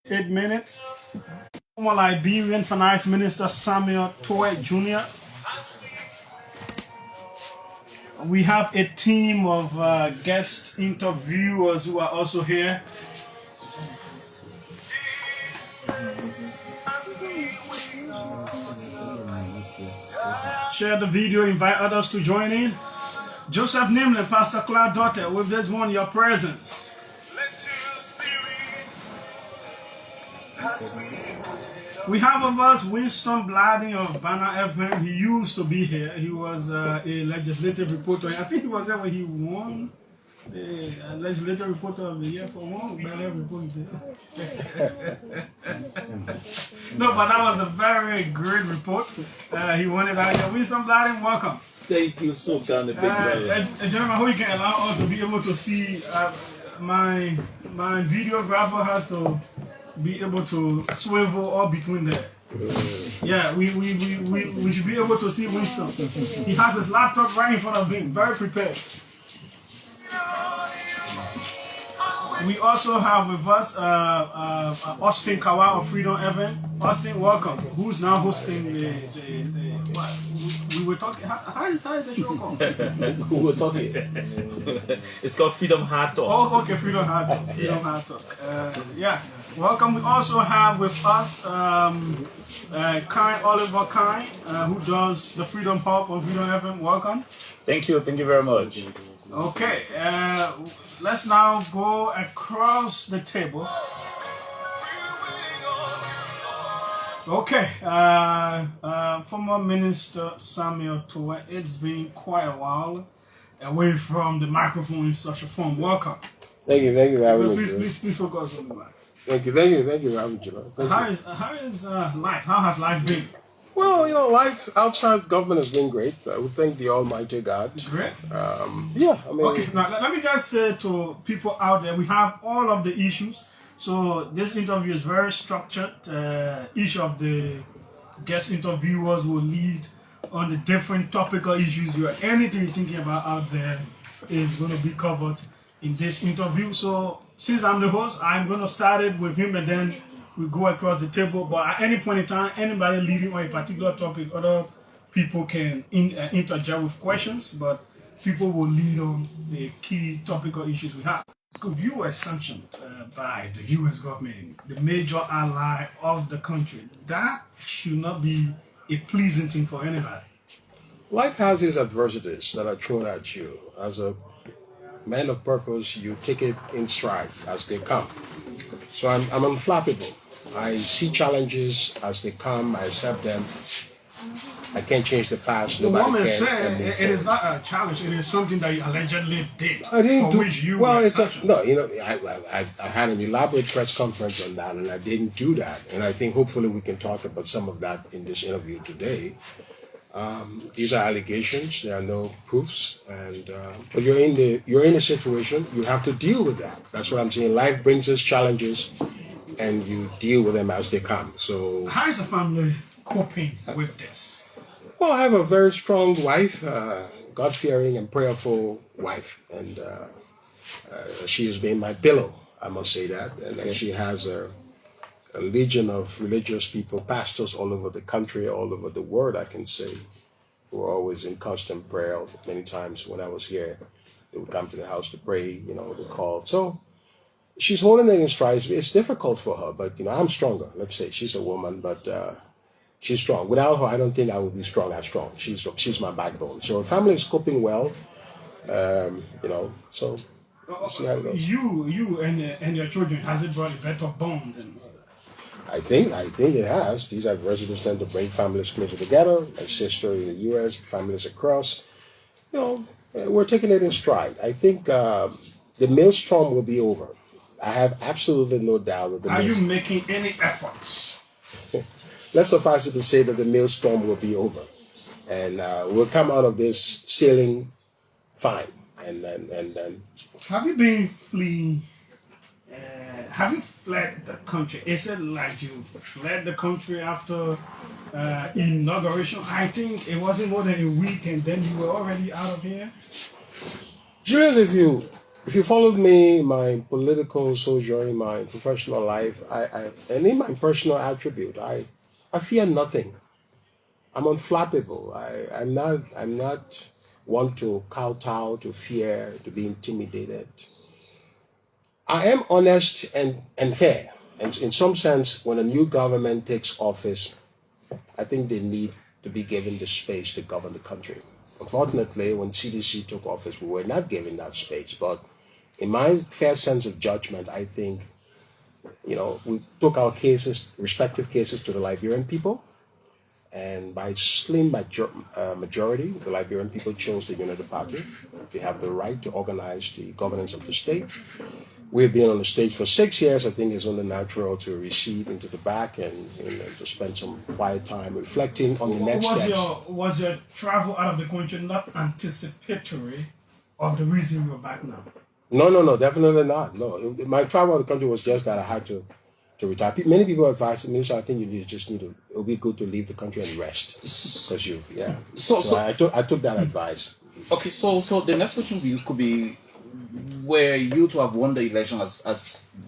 8 minutes. Former Liberian Finance Minister Samuel Tweah Jr. We have a team of guest interviewers who are also here. Share the video, invite others to join in. Joseph Nimlin, Pastor Cloud Daughter, with this one, your presence. We have with us Winston Blading of Banner FM. He used to be here. He was a legislative reporter. I think he was there when he won the legislative reporter of the year for one. No, but that was a very great report. He won it out here. Winston Blading, welcome. Thank you so kind, big brother. Gentlemen, how you can allow us to be able to see my videographer has to be able to swivel all between there. Yeah, we should be able to see Winston. He has his laptop right in front of him, very prepared. We also have with us Austin Kawa of Freedom Event. Austin, welcome. Who's now hosting the what? We were talking. How is the show called? We were talking. It's called Freedom Hard Talk. Oh, okay, Freedom Hard Talk. Freedom Hard Talk. Yeah, welcome. We also have with us Oliver Kine, who does the Freedom Pop on Freedom FM. Welcome. Thank you very much. Okay, let's now go across the table. Okay, former Minister Samuel Tweah, it's been quite a while away from the microphone in such a form. Welcome. Thank you for having me. Please focus on the mic. Thank you for having me. How is life? How has life been? Well, life outside government has been great. I would thank the Almighty God. Great. Yeah, I mean. Okay, now let me just say to people out there, we have all of the issues. So this interview is very structured. Each of the guest interviewers will lead on the different topical issues. Anything you're thinking about out there is going to be covered in this interview. So since I'm the host, I'm going to start it with him and then we go across the table. But at any point in time, anybody leading on a particular topic, other people can interject with questions, but people will lead on the key topical issues we have. Good. You were sanctioned by the U.S. government, the major ally of the country. That should not be a pleasing thing for anybody. Life has its adversities that are thrown at you. As a man of purpose, you take it in strides as they come. So I'm unflappable. I see challenges as they come. I accept them. I can't change the past. The woman can. said it is not a challenge. It is something that you allegedly did. I didn't do. Which you well, were it's sanctioned. I had an elaborate press conference on that, and I didn't do that. And I think hopefully we can talk about some of that in this interview today. These are allegations. There are no proofs, and but you're in a situation. You have to deal with that. That's what I'm saying. Life brings us challenges, and you deal with them as they come. So how is the family coping with this? Well, I have a very strong wife, God-fearing and prayerful wife, and she has been my pillow, I must say that. And she has a legion of religious people, pastors all over the country, all over the world, I can say, who are always in constant prayer. Many times when I was here, they would come to the house to pray, they call. So she's holding it in stride. It's difficult for her, but, I'm stronger. Let's say she's a woman, but she's strong. Without her, I don't think I would be strong as strong. She's my backbone. So her family is coping well, so we'll see how it goes. You and your children, has it brought a better bond? I think it has. These adversities tend to bring families closer together. My sister in the U.S., families across. We're taking it in stride. I think the maelstrom will be over. I have absolutely no doubt that Are you making any efforts? Let's suffice it to say that the maelstrom will be over, and we'll come out of this sailing fine. And have you been fleeing? Have you fled the country? Is it like you fled the country after inauguration? I think it wasn't more than a week, and then you were already out of here. Julius, if you If you followed me, my political sojourn, my professional life, and in my personal attribute, I fear nothing. I'm unflappable. I'm not one to kowtow, to fear, to be intimidated. I am honest and fair. And in some sense, when a new government takes office, I think they need to be given the space to govern the country. Unfortunately, when CDC took office, we were not given that space. But in my fair sense of judgment, I think, we took our cases, respective cases, to the Liberian people. And by slim majority, the Liberian people chose the Unity Party. They have the right to organize the governance of the state. We've been on the stage for 6 years. I think it's only natural to recede into the back and to spend some quiet time reflecting on the next steps. Was your travel out of the country not anticipatory of the reason you're back now? No, definitely not. No, my travel out of the country was just that I had to retire. Many people advise me, so I think it'll be good to leave the country and rest. Because So I took that advice. Okay, so the next question could be, were you to have won the election as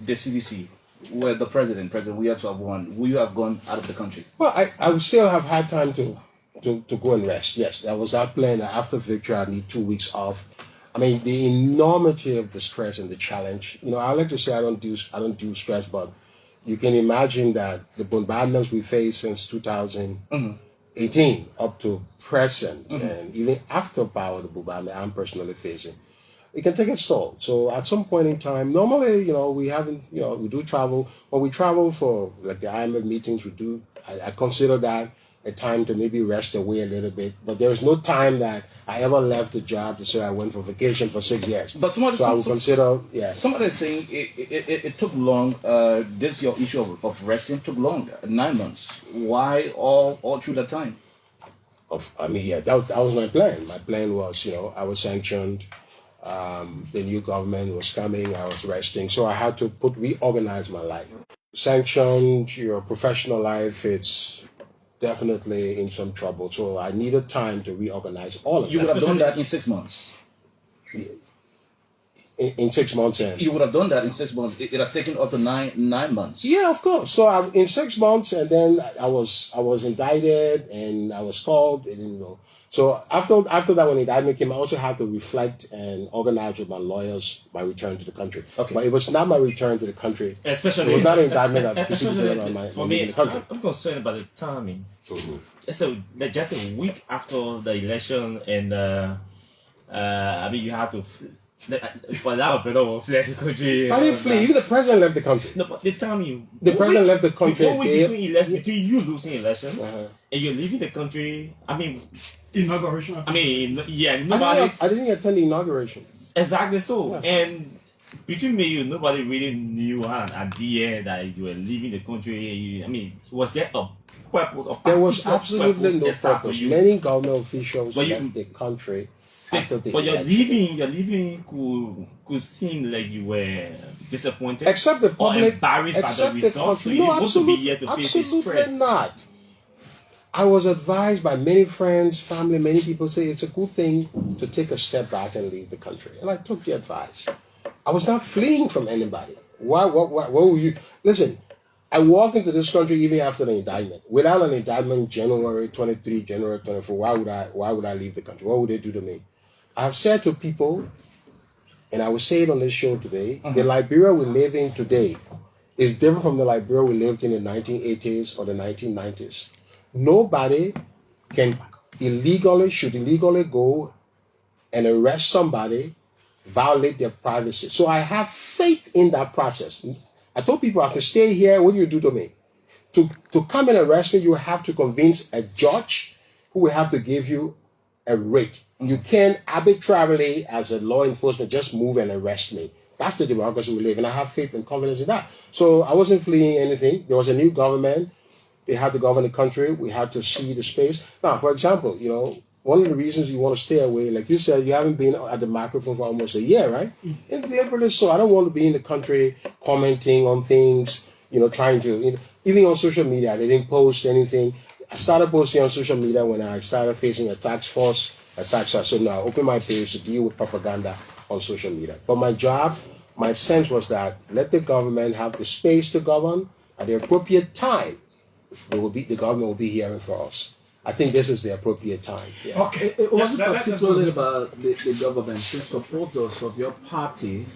the CDC, were the president we had to have won, would you have gone out of the country? Well, I would still have had time to go and rest. Yes, that was our plan. After victory, I need 2 weeks off. I mean, the enormity of the stress and the challenge. I like to say I don't do stress, but you can imagine that the bombardments we faced since 2018 up to present, and even after power, the bombardment I'm personally facing, it can take its toll. So at some point in time, normally, we do travel. When we travel for like the IMF meetings, I consider that a time to maybe rest away a little bit. But there is no time that I ever left the job to say I went for vacation for 6 years. But I would consider, Somebody is saying it took long. This your issue of resting took long, 9 months. Why all through that time? That was my plan. My plan was, I was sanctioned. The new government was coming. I was resting. So I had to reorganize my life. Sanctioned, your professional life, it's definitely in some trouble. So I needed time to reorganize all of that. You would have done that in 6 months. In 6 months, you would have done that in 6 months. It has taken up to nine months. Yeah, of course. So in 6 months, and then I was indicted, and I was called, and So after that, when the indictment came, I also had to reflect and organize with my lawyers my return to the country. Okay. But it was not my return to the country. Especially, it was not an indictment that precipitated on my leaving the country. I'm concerned about the timing. So just a week after the election, and you have to, for now, flee the country. How did you flee? Even the president left the country. No, but the timing. The president left the country. Between you losing election and you're leaving the country, inauguration. Nobody. I didn't attend the inauguration. Exactly so. Yeah. And between me and you, nobody really knew at the end that you were leaving the country. Was there a purpose? There was absolutely no purpose. Many government officials left the country after the election. Your leaving could seem like you were disappointed. Except the public. Or embarrassed by the results. So you're supposed to be here to face this stress. Absolutely not. I was advised by many friends, family, many people say it's a good thing to take a step back and leave the country. And I took the advice. I was not fleeing from anybody. Why would you? Listen, I walked into this country even after the indictment. Without an indictment, January 23, January 24, why would I leave the country? What would they do to me? I have said to people, and I will say it on this show today, the Liberia we live in today is different from the Liberia we lived in the 1980s or the 1990s. Nobody should illegally go and arrest somebody, violate their privacy. So I have faith in that process. I told people I can stay here. What do you do to me? To come and arrest me, you have to convince a judge who will have to give you a rate. You can't arbitrarily, as a law enforcement, just move and arrest me. That's the democracy we live in. I have faith and confidence in that. So I wasn't fleeing anything. There was a new government. They had to govern the country. We had to see the space. Now, for example, one of the reasons you want to stay away, like you said, you haven't been at the microphone for almost a year, right? And deliberately so. I don't want to be in the country commenting on things, trying to, even on social media, they didn't post anything. I started posting on social media when I started facing a tax force attacks. So now I opened my page to deal with propaganda. on social media. But my job, my sense was that let the government have the space to govern at the appropriate time. The government will be hearing for us. I think this is the appropriate time. Yeah. Okay. It wasn't Let's particularly go. about the government. Since supporters of your party,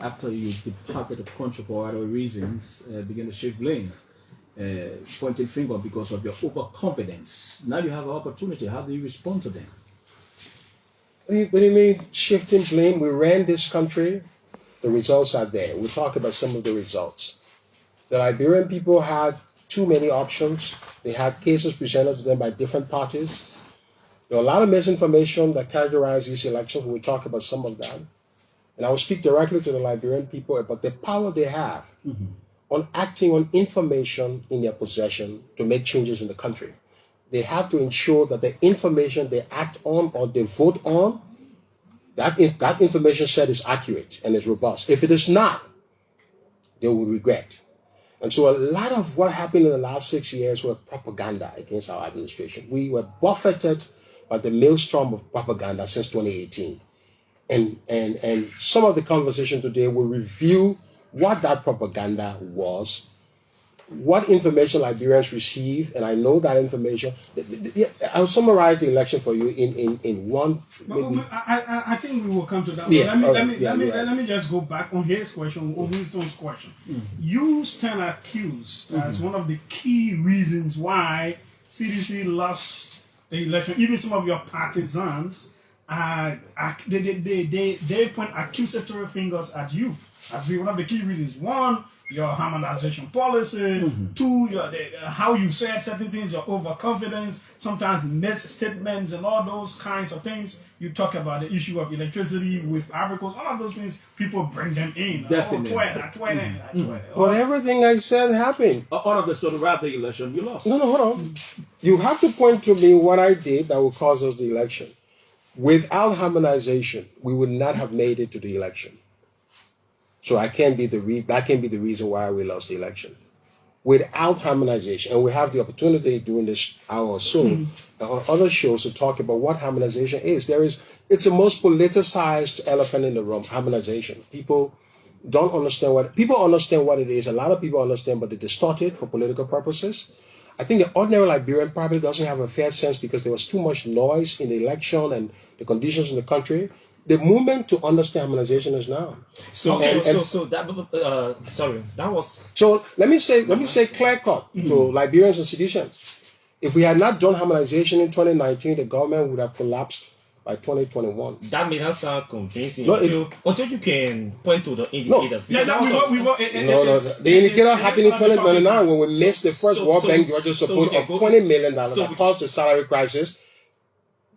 after you departed the country for other reasons, began to shift blames, pointing finger because of your overconfidence. Now you have an opportunity. How do you respond to them? What do you mean shifting blame? We ran this country. The results are there. We'll talk about some of the results. The Liberian people had too many options. They had cases presented to them by different parties. There were a lot of misinformation that characterized these elections. We'll talk about some of that. And I will speak directly to the Liberian people about the power they have on acting on information in their possession to make changes in the country. They have to ensure that the information they act on or they vote on, that information set is accurate and is robust. If it is not, they will regret. And so a lot of what happened in the last 6 years were propaganda against our administration. We were buffeted by the maelstrom of propaganda since 2018. And some of the conversation today will review what that propaganda was, what information Liberians receive, and I know that information. I'll summarize the election for you in one. I think we will come to that. Yeah, Let me just go back on his question, on Winston's question. You stand accused as one of the key reasons why CDC lost the election. Even some of your partisans, they point accusatory fingers at you as being one of the key reasons. One, your harmonization policy. Two, how you said certain things, your overconfidence, sometimes misstatements and all those kinds of things. You talk about the issue of electricity with Ivory Coast, all of those things, people bring them in. Definitely. Tweah. But everything I said happened. All of the sort of wrap the election, you lost. No, hold on. You have to point to me what I did that will cause us the election. Without harmonization, we would not have made it to the election. So that can be the reason why we lost the election. Without harmonization, and we have the opportunity during this hour or so on other shows to talk about what harmonization is. It's the most politicized elephant in the room. Harmonization. People understand what it is. A lot of people understand, but they distort it for political purposes. I think the ordinary Liberian probably doesn't have a fair sense because there was too much noise in the election and the conditions in the country. The movement to understand harmonization is now. So that was. So let me say clear cut to Liberians and citizens. If we had not done harmonization in 2019, the government would have collapsed by 2021. That may not sound convincing No, until you can point to the indicators. The indicator happened in 2029 when we missed the first World Bank Georgia support of $20 million that caused the salary crisis.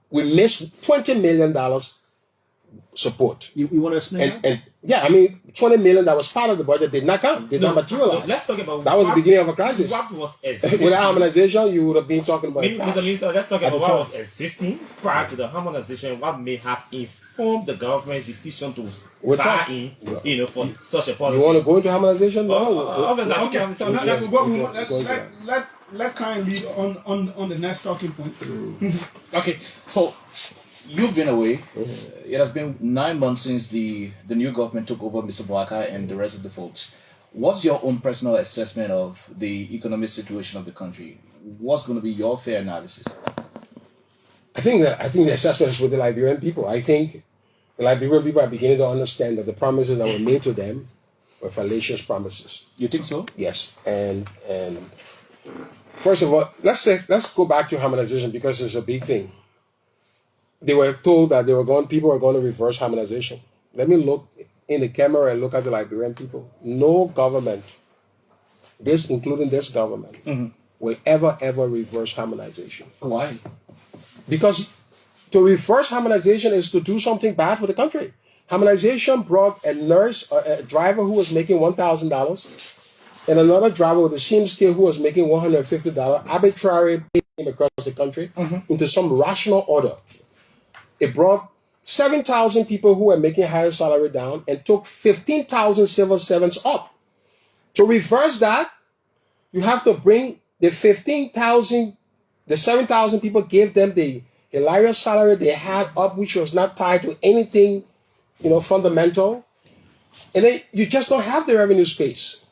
We missed $20 million support. You want to explain that? And yeah, I mean, $20 million that was part of the budget did not come, did not materialize. Let's talk about that was the beginning of a crisis. What was existing? Without harmonization, you would have been talking about. Mr. Minister, let's talk about what was existing prior to the harmonization. What may have informed the government's decision to buy in, for such a policy. You want to go into harmonization? No. Let Kyle lead on the next talking point. Okay, so you've been away. It has been 9 months since the new government took over, Mr. Boaka and the rest of the folks. What's your own personal assessment of the economic situation of the country? What's going to be your fair analysis? I think the assessment is with the Liberian people. I think the Liberian people are beginning to understand that the promises that were made to them were fallacious promises. You think so? Yes, and first of all, let's go back to harmonization because it's a big thing. They were told that people were going to reverse harmonization. Let me look in the camera and look at the Liberian people. No government, including this government, will ever reverse harmonization. Why? Because to reverse harmonization is to do something bad for the country. Harmonization brought a driver who was making $1,000 and another driver with the same skill who was making $150 arbitrarily across the country into some rational order. It brought 7,000 people who were making higher salary down and took 15,000 civil servants up. To reverse that, you have to bring the 7,000 people gave them the hilarious salary they had up, which was not tied to anything fundamental. And then you just don't have the revenue space.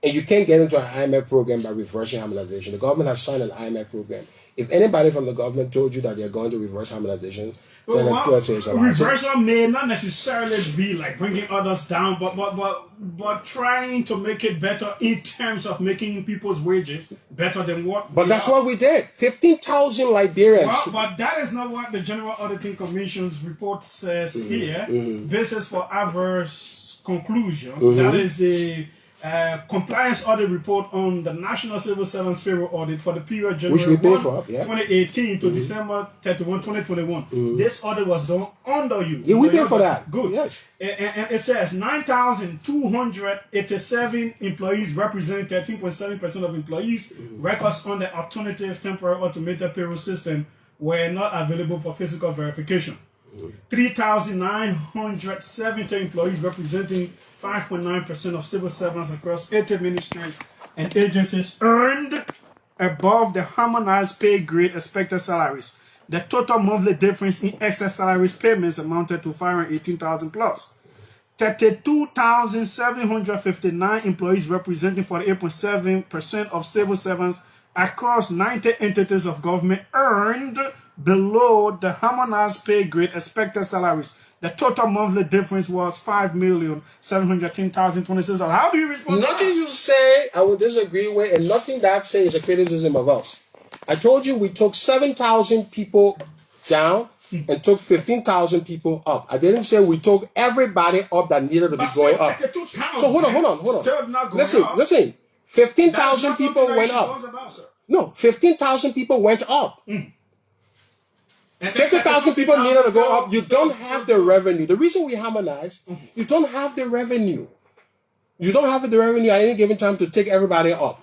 And you can't get into an IMF program by reversing harmonization. The government has signed an IMF program. If anybody from the government told you that they're going to reverse harmonization, then Tweah says a lie. Reversal may not necessarily be like bringing others down, but trying to make it better in terms of making people's wages better than what. But that's what we did. 15,000 Liberians. Well, but that is not what the General Auditing Commission's report says here. Basis for adverse conclusion. That is the compliance audit report on the National Civil Servants Payroll Audit for the period January 2018 to December 31, 2021. This audit was done under you. Yeah, we paid for that. Good. Yes. And it says 9,287 employees represent 13.7% of employees. Records on the alternative temporary automated payroll system were not available for physical verification. 3,970 employees representing 5.9% of civil servants across 80 ministries and agencies earned above the harmonized pay grade expected salaries. The total monthly difference in excess salaries payments amounted to 518,000 plus. 32,759 employees representing 48.7% of civil servants across 90 entities of government earned below the harmonized pay grade expected salaries. The total monthly difference was $5,710,026. How do you respond? Nothing you say I would disagree with, and nothing that say is a criticism of us. I told you we took 7,000 people down and took 15,000 people up. I didn't say we took everybody up that needed to be going up. So hold on. Listen. 15,000 people went up. No, 15,000 people went up. 50,000 people needed to go up. You don't have the revenue. The reason we harmonize, you don't have the revenue. You don't have the revenue at any given time to take everybody up.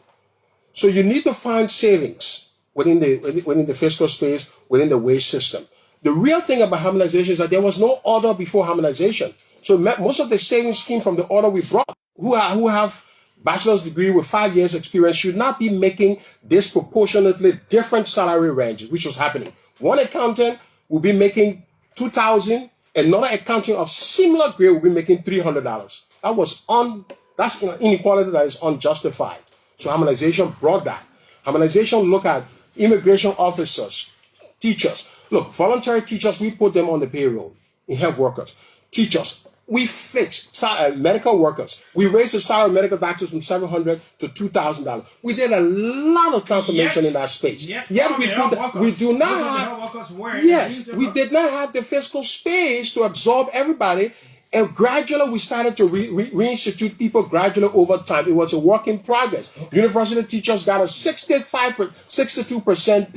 So you need to find savings within the fiscal space, within the wage system. The real thing about harmonization is that there was no order before harmonization. So most of the savings came from the order we brought. Who have bachelor's degree with 5 years experience should not be making disproportionately different salary ranges, which was happening. One accountant will be making $2,000, another accountant of similar grade will be making $300. That's inequality that is unjustified. So harmonization brought that. Harmonization look at immigration officers, teachers. Look, voluntary teachers, we put them on the payroll, in health workers. Teachers, we fixed medical workers. We raised the salary of medical doctors from $700 to $2,000. We did a lot of transformation in that space. Yet we did not have the fiscal space to absorb everybody. And gradually we started to reinstitute people gradually over time. It was a work in progress. Okay. University teachers got a 62%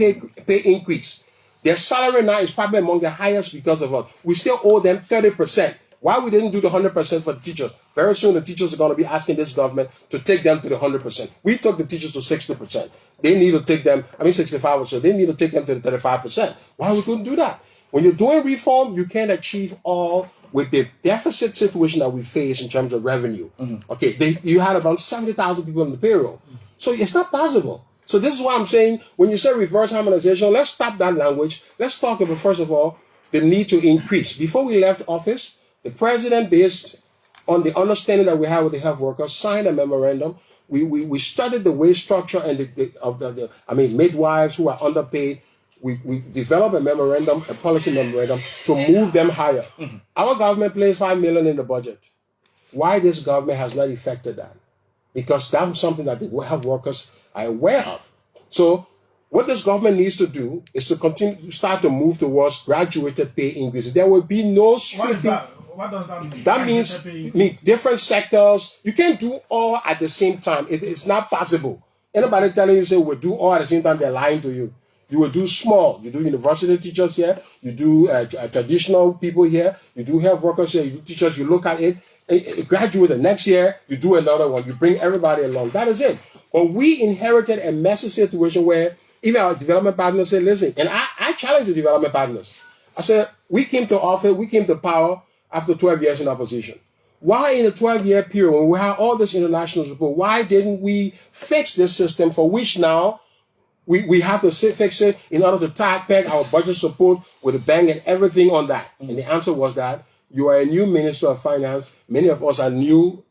pay increase. Their salary now is probably among the highest because of us. We still owe them 30%. Why we didn't do the 100% for the teachers? Very soon the teachers are going to be asking this government to take them to the 100%. We took the teachers to 60%. They need to take them, 65 or so. They need to take them to the 35%. Why we couldn't do that? When you're doing reform, you can't achieve all with the deficit situation that we face in terms of revenue. Okay, you had about 70,000 people on the payroll. So it's not possible. So this is why I'm saying, when you say reverse harmonization, let's stop that language. Let's talk about, first of all, the need to increase. Before we left office, the president, based on the understanding that we have with the health workers, signed a memorandum. We studied the wage structure and midwives who are underpaid. We developed a memorandum, a policy memorandum, to move them higher. Our government placed $5 million in the budget. Why this government has not effected that? Because that was something that the health workers are aware of. So what this government needs to do is to continue to start to move towards graduated pay increases. There will be no sweeping. What does that mean? That means different sectors. You can't do all at the same time. It's not possible. Anybody telling you say we'll do all at the same time, they're lying to you. You will do small. You do university teachers here. You do traditional people here. You do health workers here. You do teachers. You look at it. Graduate the next year, you do another one. You bring everybody along. That is it. But we inherited a messy situation where even our development partners said, listen, and I challenge the development partners. I said, we came to office, we came to power after 12 years in opposition. Why in a 12-year period, when we had all this international support, why didn't we fix this system for which now we have to fix it in order to peg our budget support with a bang and everything on that? And the answer was that You are a new Minister of Finance. Many of us are new,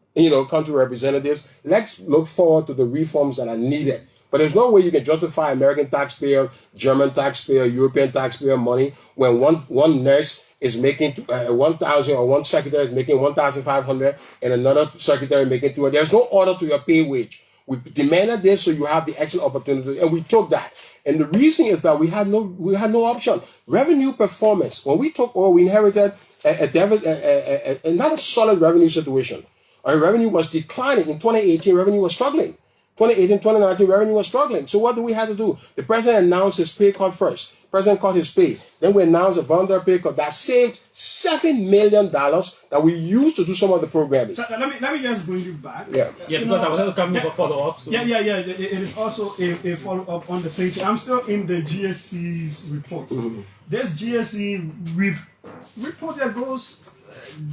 country representatives. Let's look forward to the reforms that are needed. But there's no way you can justify American taxpayer, German taxpayer, European taxpayer money when one nurse is making 1,000 or one secretary is making 1,500 and another secretary making 200. There's no order to your pay wage. We've demanded this so you have the excellent opportunity, and we took that. And the reason is that we had no option. Revenue performance. When we took over, we inherited a not a solid revenue situation. Our revenue was declining. In 2018, revenue was struggling. 2018, 2019, revenue was struggling. So what do we have to do? The president announced his pay cut first. The president cut his pay. Then we announced a voluntary pay cut that saved $7 million that we used to do some of the programming. So let me just bring you back. Yeah, because I was going to come for follow-up. So. Yeah. It is also a follow-up on the same thing. I'm still in the GSC's report. Mm-hmm. This GSC report that goes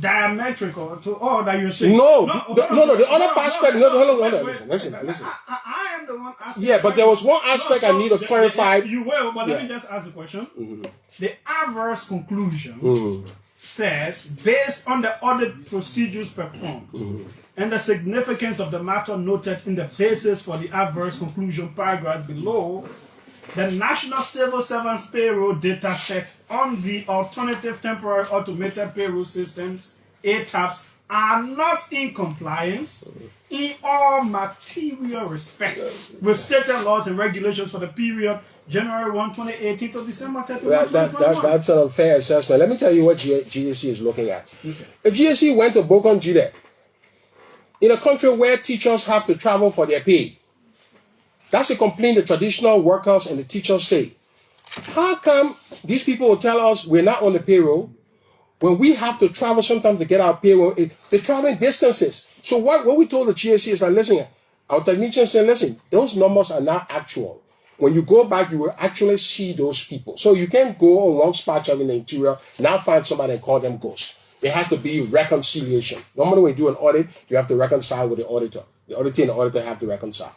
diametrical to all that you're saying. No, the other aspect. Hold on. Listen. I am the one asking. Yeah, but there was one aspect I need to clarify. You will, but let me just ask the question. Mm-hmm. The adverse conclusion says, based on the audit procedures performed and the significance of the matter noted in the basis for the adverse conclusion paragraphs below, the National Civil Servants Payroll data set on the alternative temporary automated payroll systems, ATAPs, are not in compliance in all material respects with stated laws and regulations for the period January 1, 2018 to December 31, 2021. That's an unfair assessment. Let me tell you what GSC is looking at. Okay. If GSC went to Bokon Jide, in a country where teachers have to travel for their pay, that's a complaint the traditional workers and the teachers say. How come these people will tell us we're not on the payroll when we have to travel sometimes to get our payroll? They're traveling distances. So what we told the GSC is that, listen, our technicians say, listen, those numbers are not actual. When you go back, you will actually see those people. So you can't go on one spot job in the interior, now find somebody and call them ghosts. There has to be reconciliation. Normally when you do an audit, you have to reconcile with the auditor. The auditor and the auditor have to reconcile.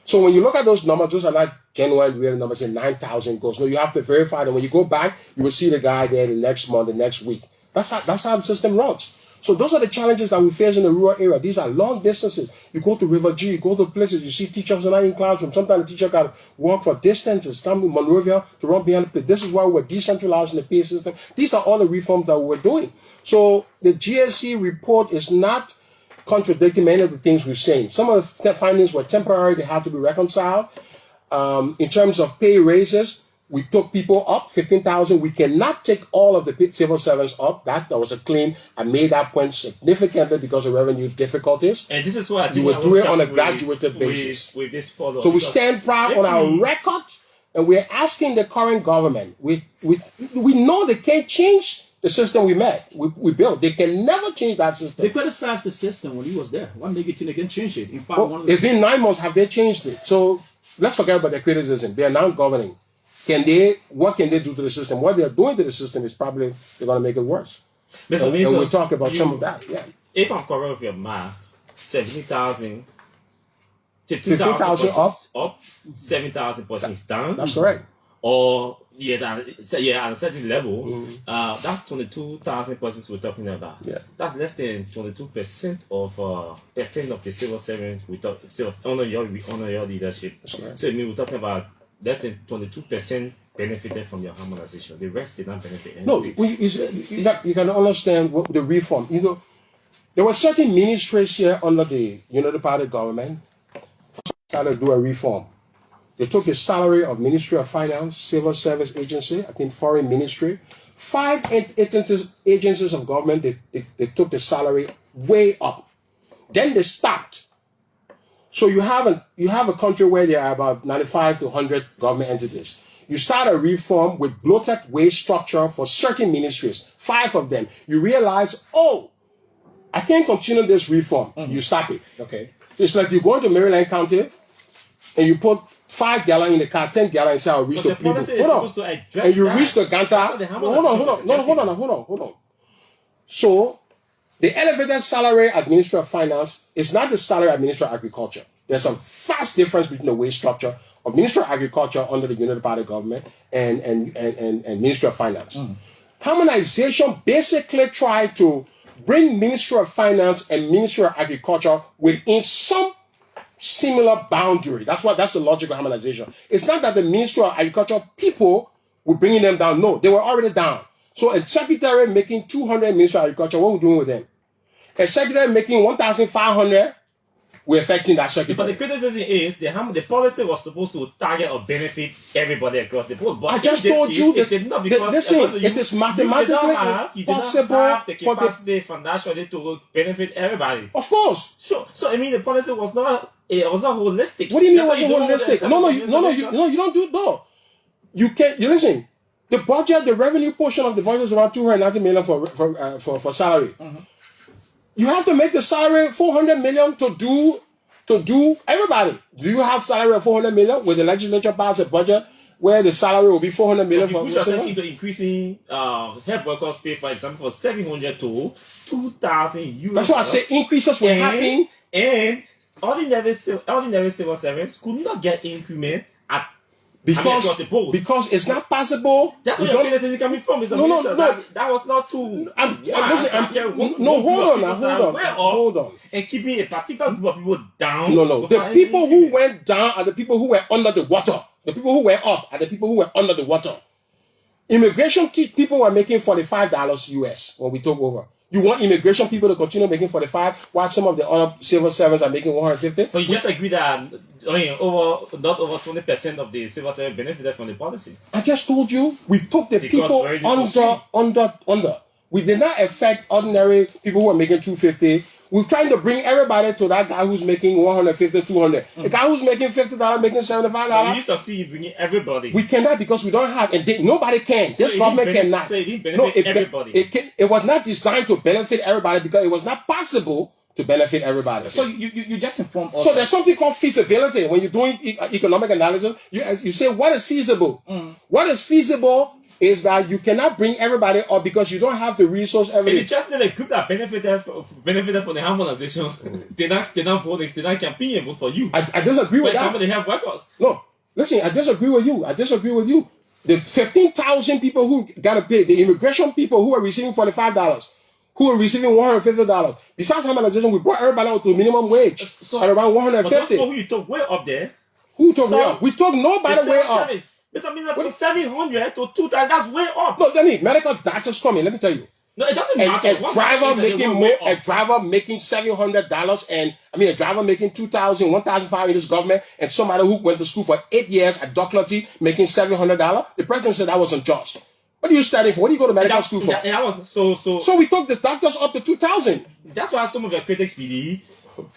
So when you look at those numbers, those are not genuine real numbers, say 9,000 goals. No, you have to verify them. When you go back, you will see the guy there the next month, the next week. That's how the system runs. So those are the challenges that we face in the rural area. These are long distances. You go to River G, you go to places, you see teachers are not in classroom. Sometimes the teacher got to walk for distances, come to Monrovia to run behind the place. This is why we're decentralizing the pay system. These are all the reforms that we're doing. So the GSC report is not contradicting many of the things we're saying. Some of the findings were temporary, they had to be reconciled. In terms of pay raises, we took people up 15,000. We cannot take all of the civil servants up. That was a claim. I made that point significantly because of revenue difficulties. And this is what I think we will do it on a graduated basis. With this follow-up. So we stand proud on our record, and we're asking the current government. We know they can't change the system we built. They can never change that system. They criticized the system when he was there. One negative, they can change it. In fact, it's been 9 months. Have they changed it? So let's forget about the criticism. They are now governing. What can they do to the system? What they are doing to the system is probably they're going to make it worse. And we'll talk about some of that. Yeah. If I'm correct with your math, 70,000, 15,000 up, 7,000 persons down. That's correct. Or at a certain level, that's 22,000 persons we're talking about. Yeah. That's less than 22% of the civil servants we talk honor your leadership. Right. So I mean we're talking about less than 22% benefited from your harmonization. The rest did not benefit. No, you can understand what the reform. There were certain ministries here under the United Party government started to do a reform. They took the salary of Ministry of Finance, Civil Service Agency, I think Foreign Ministry, 5 agencies of government. They took the salary way up. Then they stopped. So you have a country where there are about 95 to 100 government entities. You start a reform with bloated wage structure for certain ministries, 5 of them. You realize, I can't continue this reform. Mm-hmm. You stop it. Okay. It's like you go into Maryland County and you put 5 gallons in the car, 10 gallons, and say, I'll reach the people. Hold on. And you reach the Ganta. Hold on. So, the elevated salary at Ministry of Finance is not the salary at Ministry of Agriculture. There's a vast difference between the wage structure of Ministry of Agriculture under the United Party government and Ministry of Finance. Harmonization basically tried to bring Ministry of Finance and Ministry of Agriculture within some similar boundary. That's the logic of harmonization. It's not that the Ministry of Agriculture people were bringing them down. No, they were already down. So a secretary making 200 Ministry of Agriculture, what are we doing with them? A secretary making 1,500, we're affecting that secretary. But the criticism is the policy was supposed to target or benefit everybody across the board. But I just told you that it did not, because it is mathematically possible impossible the capacity financially to benefit everybody. Of course. Sure. So I mean, the policy was not holistic. What do you mean it That's wasn't why holistic? You don't do no. You can't. You listen. The budget, the revenue portion of the budget is around 290 million for salary. You have to make the salary 400 million to do everybody. Do you have salary of 400 million? Will the legislature pass a budget where the salary will be 400 million you for push yourself into increasing health workers pay, for example, from 700 to 2,000 euros. That's why I say increases were happening. And ordinary civil servants could not get increment across the board. Because it's not possible. That's where your criticism is coming from, Mr. Minister. That was not too. Hold on. And keeping a particular group of people down. No. The people who went down are the people who were under the water. The people who were up are the people who were under the water. Immigration people were making $45 US when we took over. You want immigration people to continue making 45, while some of the other civil servants are making 150? But you just agree that not over 20% of the civil servants benefited from the policy. I just told you we took the people under. We did not affect ordinary people who are making 250. We're trying to bring everybody to that guy who's making 150, 200. The guy who's making $50, making $75. You succeed in bringing everybody. We cannot because we don't have, and nobody can. This government cannot. So it didn't benefit everybody. It was not designed to benefit everybody because it was not possible to benefit everybody. So you just informed us. So there's something called feasibility. When you're doing economic analysis, you say what is feasible. What is feasible is that you cannot bring everybody up because you don't have the resource. It's just that a group that benefited from the harmonization. They not vote. They not campaign and vote for you. I disagree with that. Some of them have workers. No, listen. I disagree with you. The 15,000 people who got to pay, the immigration people who are receiving $45, who are receiving $150. Besides harmonization, we brought everybody out to minimum wage at around $150. But those people who you took way up there. Who took way up? We took nobody way up. Mr. Minister, from 700 to 2,000, that's way up. No, let me, medical doctors come in, let me tell you. No, it doesn't matter. A driver making $700 and, a driver making 2,000, 1,500 in this government, and somebody who went to school for 8 years at Dougherty making $700, the president said that wasn't just. What are you studying for? What do you go to medical school for? So we took the doctors up to 2,000. That's why some of your critics believe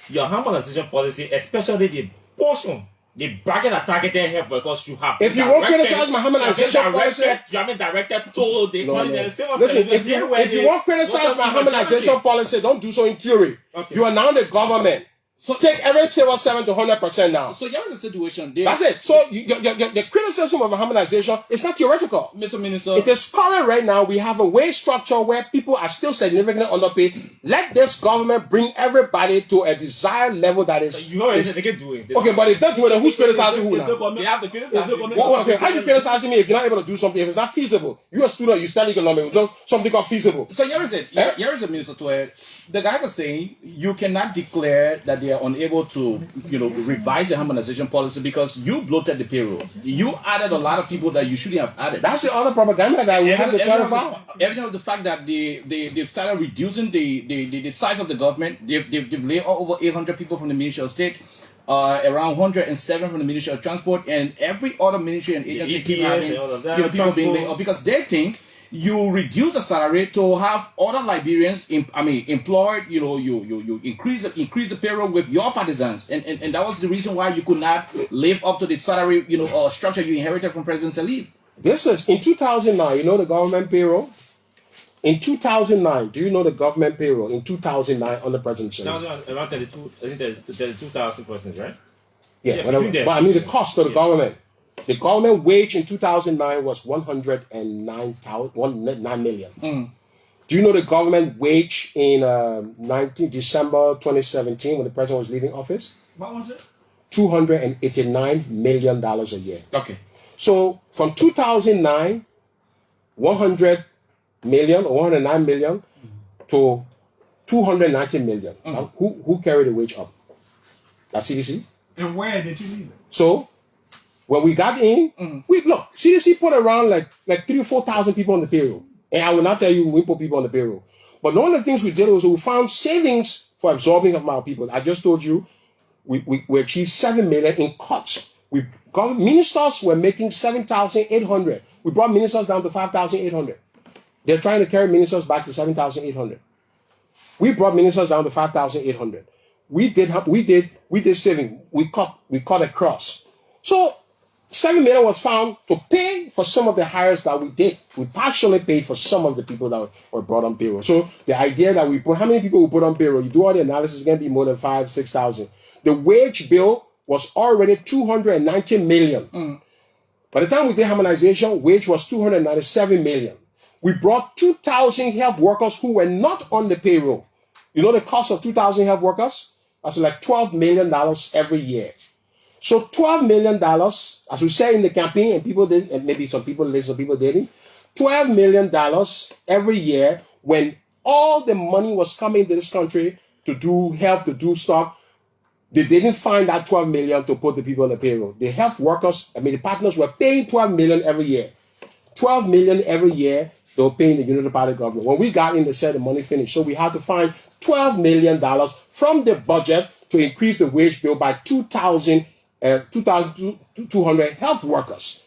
your harmonization policy, especially the portion, the bracket that targeted health workers should have. If you won't criticize my harmonization policy, you haven't directed to the Listen, if you won't criticize my harmonization policy, don't do so in theory. Okay. You are now the government. So take every civil servant to 100% now. So here's the situation. That's it. So the criticism of harmonization is not theoretical. Mr. Minister. It is current right now. We have a wage structure where people are still significantly underpaid. Let this government bring everybody to a desired level that is... You already said they can do it. Okay, but if they're doing it, then who's criticizing who now? They have to criticize you. Okay, how are you criticizing me if you're not able to do something? If it's not feasible, you're a student, you study economics, do something called feasible. So here is it. Here is it, Minister Tweah. The guys are saying you cannot declare that they are unable to, revise the harmonization policy because you bloated the payroll. You added a lot of people that you shouldn't have added. That's the other propaganda that we have to clarify. Evidence of the fact that they've started reducing the size of the government. They've laid over 800 people from the Ministry of State, around 107 from the Ministry of Transport, and every other ministry and agency keep having people being laid off because they think you reduce the salary to have other Liberians, employed. You increase the payroll with your partisans, and that was the reason why you could not live up to the salary, structure you inherited from President Salif. This is in 2009. The government payroll. In 2009, do you know the government payroll in 2009 under President Salif? That was around 32,000 persons, right? Yeah, whatever. But the cost of the government. The government wage in 2009 was 109 million. Do you know the government wage in December 2017 when the president was leaving office? What was it? $289 million a year. Okay. So from 2009, 100 million or 109 million to 290 million. Now, who carried the wage up? That's CDC. And where did you leave it? So when we got in, CDC put around like 3,000 or 4,000 people on the payroll. And I will not tell you we put people on the payroll. But one of the things we did was we found savings for absorbing of our people. I just told you we achieved 7 million in cuts. We got ministers were making 7,800. We brought ministers down to 5,800. They're trying to carry ministers back to 7,800. We brought ministers down to 5,800. We did saving. We cut across. So 7 million was found to pay for some of the hires that we did. We partially paid for some of the people that were brought on payroll. So the idea that we put, how many people we put on payroll? You do all the analysis, it's going to be more than 5,000, 6,000. The wage bill was already 290 million. By the time we did harmonization, wage was 297 million. We brought 2,000 health workers who were not on the payroll. You know the cost of 2,000 health workers? That's like $12 million every year. So $12 million, as we say in the campaign, and people did, and maybe some people listened, some people didn't, $12 million every year when all the money was coming to this country to do health, to do stuff. They didn't find that 12 million to put the people on the payroll. The health workers, the partners were paying 12 million every year. 12 million every year they were paying the Unity Party government. When we got in, they said the money finished. So we had to find $12 million from the budget to increase the wage bill by 2,200 health workers.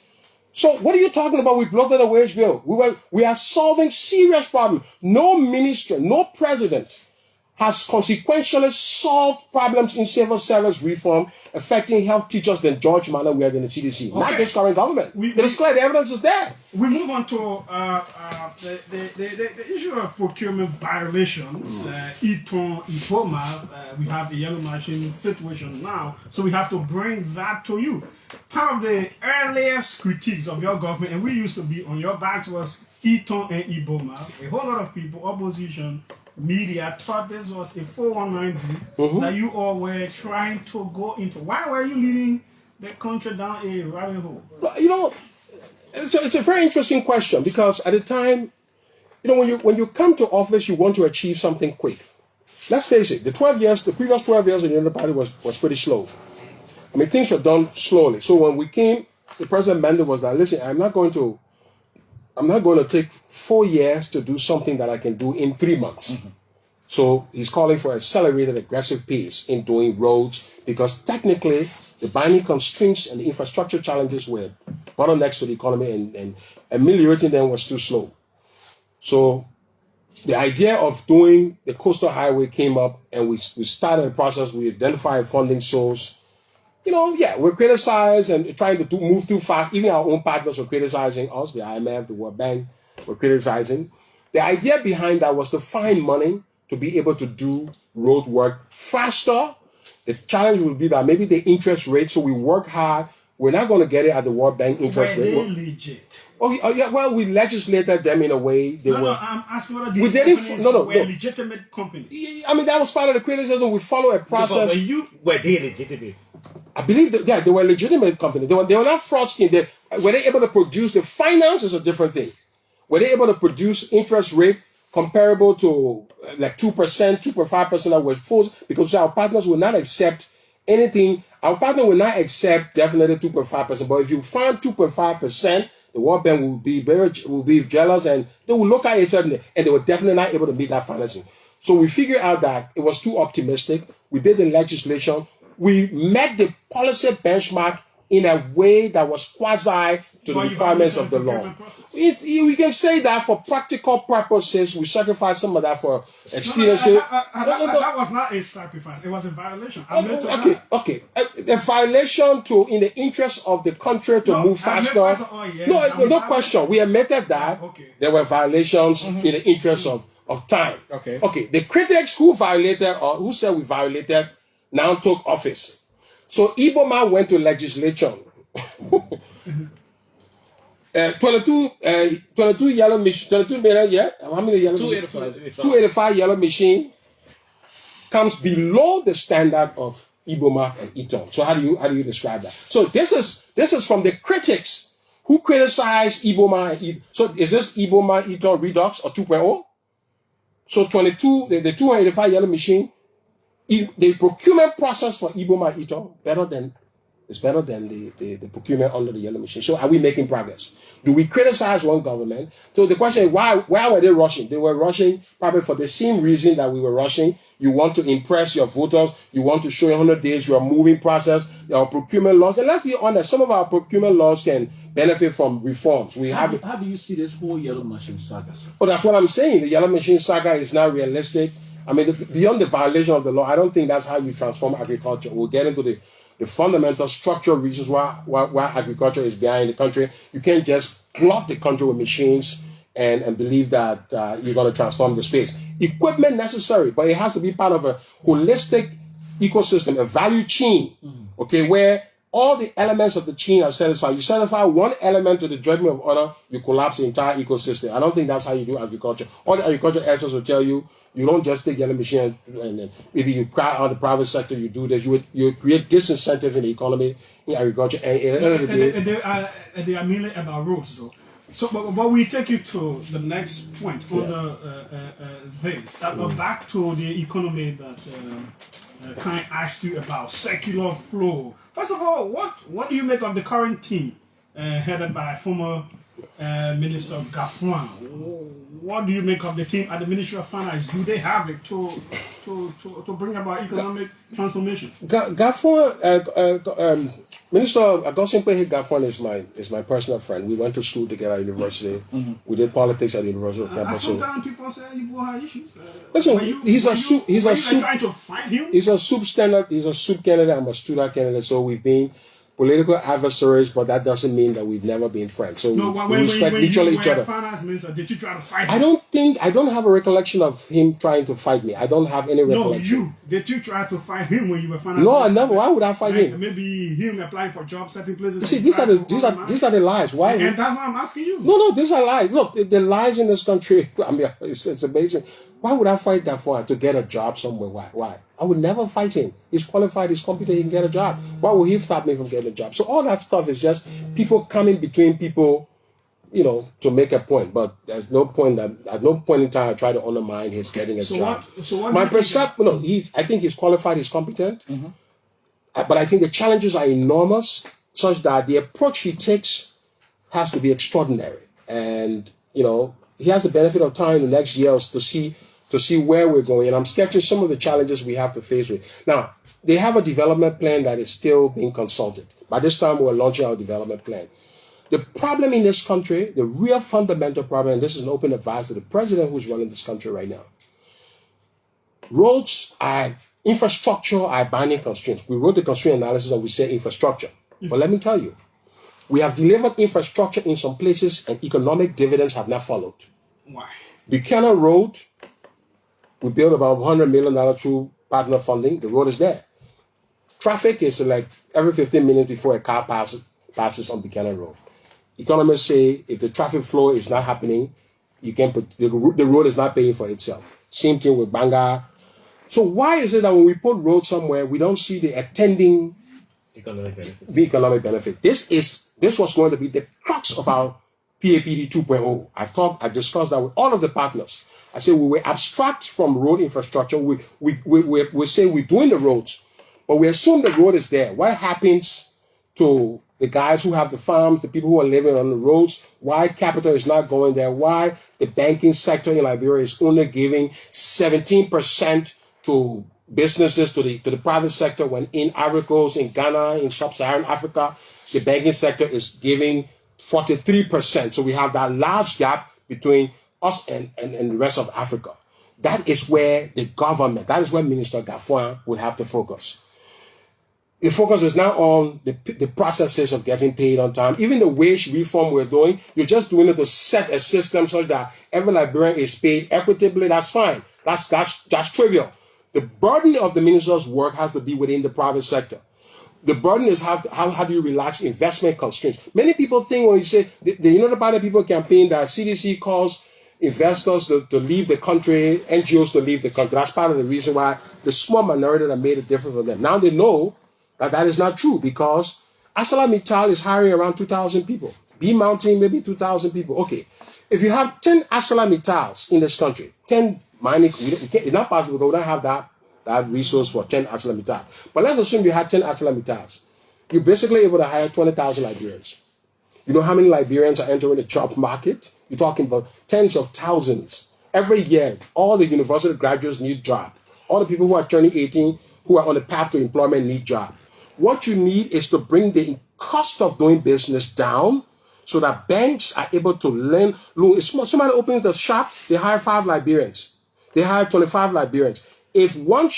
So what are you talking about? We bloated the wage bill. We are solving serious problems. No minister, no president has consequentially solved problems in civil service reform affecting health teachers than George Manor we had in the CDC. Okay. Not this current government. It's clear the evidence is there. We move on to the issue of procurement violations. Eton, Iboma, we have the yellow machine situation now, so we have to bring that to you. Part of the earliest critiques of your government, and we used to be on your backs, was Eton and Iboma. A whole lot of people, opposition, media, thought this was a 419 that you all were trying to go into. Why were you leading the country down a rabbit hole? You know, it's a very interesting question because at the time, you know, when you come to office, you want to achieve something quick. Let's face it, the previous 12 years in the Unity Party was pretty slow. I mean, things were done slowly. So when we came, the president mandate was that, listen, I'm not going to take 4 years to do something that I can do in 3 months. So he's calling for accelerated, aggressive pace in doing roads because technically the binding constraints and the infrastructure challenges were bottlenecks to the economy and ameliorating them was too slow. So the idea of doing the coastal highway came up and we started the process. We identified a funding source. You know, yeah, we're criticized and trying to move too fast. Even our own partners were criticizing us, the IMF, the World Bank were criticizing. The idea behind that was to find money to be able to do road work faster. The challenge will be that maybe the interest rate, so we work hard. We're not going to get it at the World Bank interest rate. Were they legit? Oh, yeah, well, we legislated them in a way. No, I'm asking whether these companies were legitimate companies. I mean, that was part of the criticism. We follow a process. Were they legitimate? I believe that, yeah, they were legitimate companies. They were not fraud schemes. Were they able to produce the finance is a different thing. Were they able to produce interest rate comparable to like 2%, 2.5% that was forced? Because our partners will not accept anything. Our partner will not accept definitely 2.5%. But if you find 2.5%, the World Bank will be jealous and they will look at it and they were definitely not able to meet that financing. So we figured out that it was too optimistic. We did the legislation. We met the policy benchmark in a way that was quasi to the requirements of the law. We can say that for practical purposes, we sacrificed some of that for experience. That was not a sacrifice. It was a violation. Okay. A violation in the interest of the country to move faster. No question. We admitted that there were violations in the interest of time. Okay. The critics who violated or who said we violated now took office. So Iboma went to legislature. 22 yellow machine, 22 million, yeah? How many yellow? 285 yellow machine comes below the standard of Iboma and Eton. So how do you describe that? So this is from the critics Who criticized Iboma? So is this Iboma Ito Redux or 2.0? So 22, the 285 yellow machine, the procurement process for Iboma Ito is better than the procurement under the yellow machine. So are we making progress? Do we criticize one government? So the question is, why were they rushing? They were rushing probably for the same reason that we were rushing. You want to impress your voters. You want to show in 100 days your moving process, your procurement laws. And let's be honest, some of our procurement laws can benefit from reforms. How do you see this whole yellow machine saga, sir? Oh, that's what I'm saying. The yellow machine saga is not realistic. I mean, beyond the violation of the law, I don't think that's how you transform agriculture. We'll get into the fundamental structural reasons why agriculture is behind the country. You can't just flood the country with machines and believe that you're going to transform the space. Equipment necessary, but it has to be part of a holistic ecosystem, a value chain, okay, where all the elements of the chain are satisfied. You satisfy one element to the detriment of other, you collapse the entire ecosystem. I don't think that's how you do agriculture. All the agriculture experts will tell you, you don't just take yellow machine and then maybe you cry out the private sector, you do this, you create disincentive in the economy, in agriculture, and at the end of the day... They are mainly about roads, though. So, but we take you to the next point on this. Back to the economy that Kai asked you about, circular flow. First of all, what do you make of the current team headed by former Minister Gafuan? What do you make of the team at the Ministry of Finance? Do they have it to bring about economic transformation? Gafuan, Minister Agosimpe Gafuan is my personal friend. We went to school together at university. We did politics at the University of Campus. Sometimes people say you will have issues. Listen, he's a trying to fight him. He's a soup standard. He's a soup candidate. I'm a student candidate. So we've been political adversaries, but that doesn't mean that we've never been friends. So we respect each other. Finance minister, did you try to fight him? I don't have a recollection of him trying to fight me. I don't have any recollection. Did you try to fight him when you were finance minister? I never. Why would I fight him? Maybe him applying for jobs, certain places. You see, these are the lies. Why? And that's why I'm asking you. No, these are lies. Look, the lies in this country. I mean, it's amazing. Why would I fight that for to get a job somewhere? Why? I would never fight him. He's qualified, he's competent, he can get a job. Why would he stop me from getting a job? So all that stuff is just people coming between people, to make a point. But there's no point at no point in time I try to undermine his getting a job. My perception, I think he's qualified, he's competent. But I think the challenges are enormous, such that the approach he takes has to be extraordinary. And, he has the benefit of time the next years to see where we're going. And I'm sketching some of the challenges we have to face with. Now, they have a development plan that is still being consulted. By this time, we're launching our development plan. The problem in this country, the real fundamental problem, and this is an open advice to the president who's running this country right now. Roads are infrastructure are binding constraints. We wrote the constraint analysis and we say infrastructure. But let me tell you, we have delivered infrastructure in some places and economic dividends have not followed. Why? Buchanan Road, we built about $100 million through partner funding. The road is there. Traffic is like every 15 minutes before a car passes on Buchanan Road. Economists say if the traffic flow is not happening, the road is not paying for itself. Same thing with Banga. So why is it that when we put roads somewhere, we don't see the attending economic benefit? This was going to be the crux of our PAPD 2.0. I discussed that with all of the partners. I said we will abstract from road infrastructure. We say we're doing the roads, but we assume the road is there. What happens to the guys who have the farms, the people who are living on the roads? Why capital is not going there? Why the banking sector in Liberia is only giving 17% to businesses, to the private sector, when in Ivory Coast, in Ghana, in sub-Saharan Africa, the banking sector is giving 43%. So we have that large gap between us and the rest of Africa. That is where the government, that is where Minister Gafuan will have to focus. The focus is now on the processes of getting paid on time. Even the wage reform we're doing, you're just doing it to set a system so that every Liberian is paid equitably. That's fine. That's trivial. The burden of the minister's work has to be within the private sector. The burden is how do you relax investment constraints? Many people think when you say, the Party People campaign that CDC calls investors to leave the country, NGOs to leave the country. That's part of the reason why the small minority that made it different for them. Now they know that is not true because ArcelorMittal is hiring around 2,000 people. B Mountain, maybe 2,000 people. Okay. If you have 10 ArcelorMittals in this country, 10 mining, it's not possible because we don't have that resource for 10 ArcelorMittal. But let's assume you had 10 ArcelorMittals. You're basically able to hire 20,000 Liberians. You know how many Liberians are entering the job market? You're talking about tens of thousands. Every year, all the university graduates need jobs. All the people who are turning 18, who are on the path to employment need jobs. What you need is to bring the cost of doing business down so that banks are able to lend. Somebody opens the shop, they hire 5 Liberians. They hire 25 Liberians. If one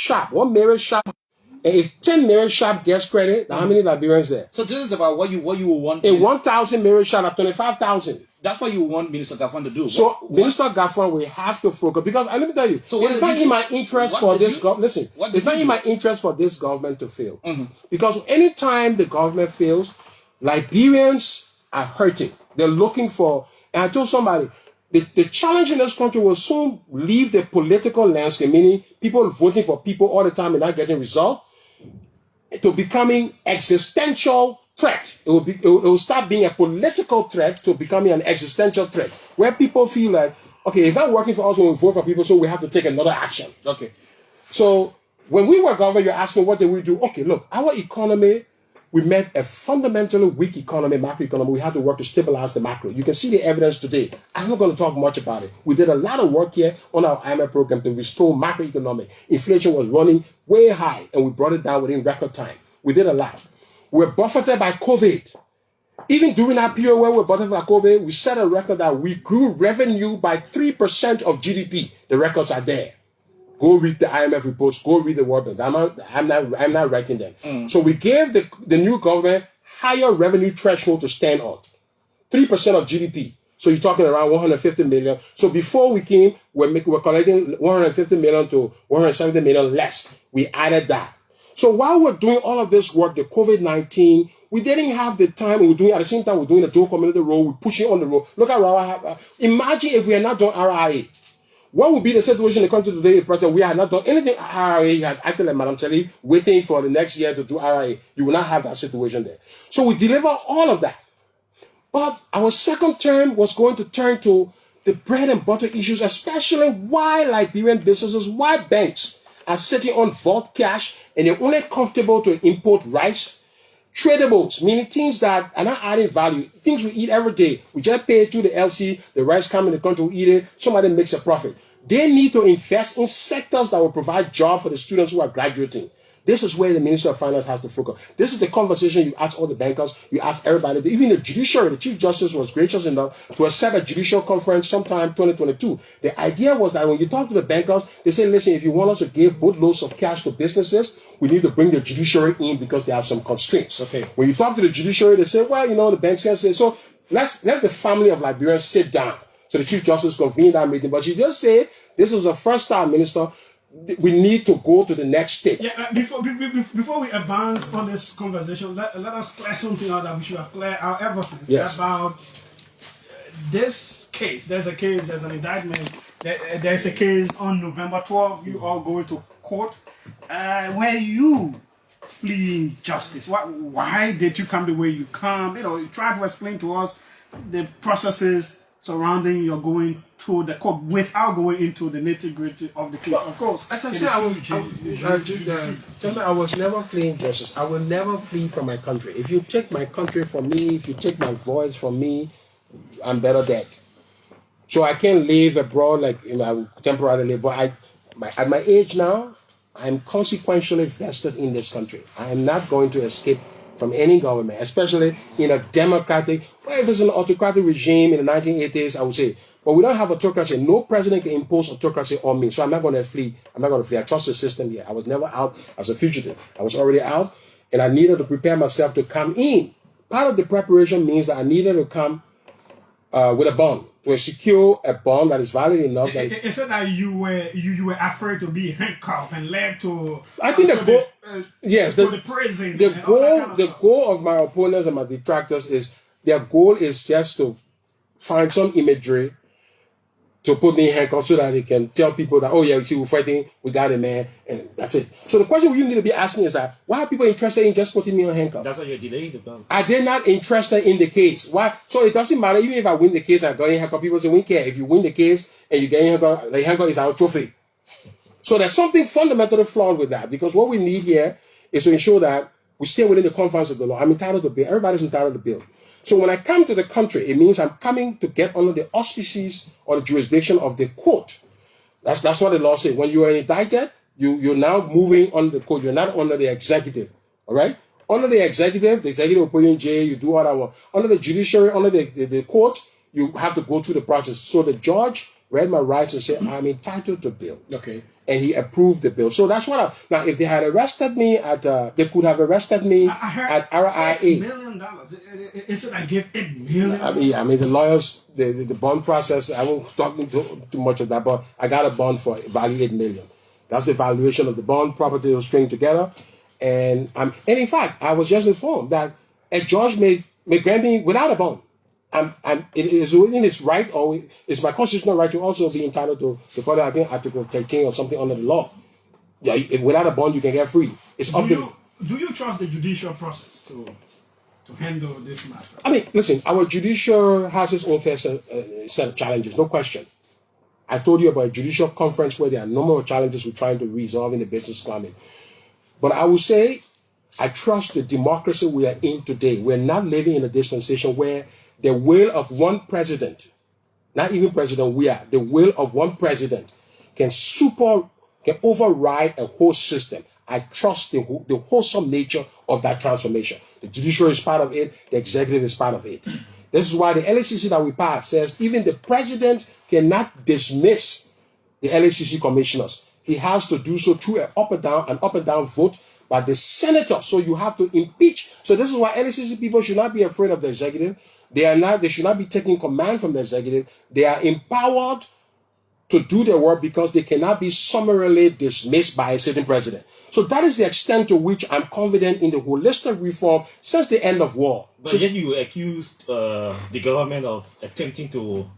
marriage shop, if 10 marriage shop gets credit, how many Liberians there? So this is about what you will want. A 1,000 marriage shop at 25,000. That's what you want Minister Gaffan to do. So Minister Gaffan will have to focus, because let me tell you, so it's not in my interest for this government. Listen, it's not in my interest for this government to fail. Because anytime the government fails, Liberians are hurting. They're looking for, and I told somebody, the challenge in this country will soon leave the political landscape, meaning people voting for people all the time and not getting results, to becoming existential threat. It will start being a political threat to becoming an existential threat, where people feel like, okay, it's not working for us when we vote for people, so we have to take another action. Okay. So when we were government, you're asking, what did we do? Okay, look, our economy, we met a fundamentally weak economy, macroeconomy. We had to work to stabilize the macro. You can see the evidence today. I'm not going to talk much about it. We did a lot of work here on our IMF program to restore macroeconomic. Inflation was running way high, and we brought it down within record time. We did a lot. We were buffeted by COVID. Even during that period where we were buffeted by COVID, we set a record that we grew revenue by 3% of GDP. The records are there. Go read the IMF reports. Go read the World Bank. I'm not writing them. So we gave the new government higher revenue threshold to stand on, 3% of GDP. So you're talking around 150 million. So before we came, we're collecting 150 million to 170 million less. We added that. So while we're doing all of this work, the COVID-19, we didn't have the time. We're doing at the same time. We're doing the dual community role. We're pushing on the road. Look at RIA. Imagine if we had not done RIA. What would be the situation in the country today if President we had not done anything RIA, he had acted like Madam Telly, waiting for the next year to do RIA? You will not have that situation there. So we deliver all of that. But our second term was going to turn to the bread and butter issues, especially why Liberian businesses, why banks are sitting on vault cash and they're only comfortable to import rice, tradables, meaning things that are not adding value, things we eat every day. We just pay it through the LC, the rice come in the country, we eat it, somebody makes a profit. They need to invest in sectors that will provide jobs for the students who are graduating. This is where the Minister of Finance has to focus. This is the conversation you ask all the bankers, you ask everybody. Even the judiciary, the Chief Justice was gracious enough to accept a judicial conference sometime 2022. The idea was that when you talk to the bankers, they say, listen, if you want us to give boatloads of cash to businesses, we need to bring the judiciary in because they have some constraints. Okay. When you talk to the judiciary, they say, well, the bank says, so let the family of Liberians sit down. So the Chief Justice convened that meeting. But she just said, this was the first time, Minister, we need to go to the next step. Yeah, before we advance on this conversation, let us clear something out that we should have cleared out ever since about this case. There's an indictment. There's a case on November 12th. You all going to court where you fleeing justice. Why did you come the way you come? You try to explain to us the processes surrounding your going to the court without going into the nitty-gritty of the case. Of course, as I said, I was never fleeing justice. I will never flee from my country. If you take my country from me, if you take my voice from me, I'm better dead. So I can't live abroad like temporarily. But at my age now, I'm consequentially vested in this country. I am not going to escape from any government, especially in a democratic, well, if it's an autocratic regime in the 1980s, I would say, but we don't have autocracy. No president can impose autocracy on me, so I'm not going to flee. I trust the system here. I was never out as a fugitive. I was already out, and I needed to prepare myself to come in. Part of the preparation means that I needed to come with a bond, to secure a bond that is valid enough. It said that you were afraid to be handcuffed and led to. I think the goal, the prison. The goal of my opponents and my detractors is their goal is just to find some imagery to put me in handcuffs so that they can tell people that, oh yeah, you see, we're fighting, we got it, man, and that's it. So the question you need to be asking is that, why are people interested in just putting me on handcuffs? That's why you're delaying the gun. Are they not interested in the case? Why? So it doesn't matter, even if I win the case and I got in handcuffs, people say, we care. If you win the case and you get in handcuffs, the handcuff is our trophy. So there's something fundamentally flawed with that, because what we need here is to ensure that we stay within the confines of the law. I'm entitled to bail. Everybody's entitled to bail. So when I come to the country, it means I'm coming to get under the auspices or the jurisdiction of the court. That's what the law says. When you are indicted, you're now moving under the court. You're not under the executive. All right? Under the executive will put you in jail. You do all that work. Under the judiciary, under the court, you have to go through the process. So the judge read my rights and said, I'm entitled to bail. Okay. And he approved the bill. So that's what now if they had arrested me they could have arrested me at RIA. $8 million. Is it I give $8 million? I mean the lawyers, the bond process, I won't talk too much of that, but I got a bond for value $8 million. That's the valuation of the bond property was stringed together. And in fact, I was just informed that a judge may grant me without a bond. It is within its right, or it's my constitutional right to also be entitled to call it, I think, Article 13 or something under the law. Yeah, without a bond, you can get free. It's up to. Do you trust the judicial process to handle this matter? I mean, listen, our judicial has its own fair set of challenges, no question. I told you about a judicial conference where there are a number of challenges we're trying to resolve in the business climate. But I will say, I trust the democracy we are in today. We're not living in a dispensation where the will of one president, not even President Tweah, the will of one president can override a whole system. I trust the wholesome nature of that transformation. The judiciary is part of it. The executive is part of it. This is why the LACC that we passed says even the president cannot dismiss the LACC commissioners. He has to do so through an up and down vote by the senator. So you have to impeach. So this is why LACC people should not be afraid of the executive. They should not be taking command from the executive. They are empowered to do their work because they cannot be summarily dismissed by a sitting president. So that is the extent to which I'm confident in the holistic reform since the end of war. But yet you accused the government of attempting to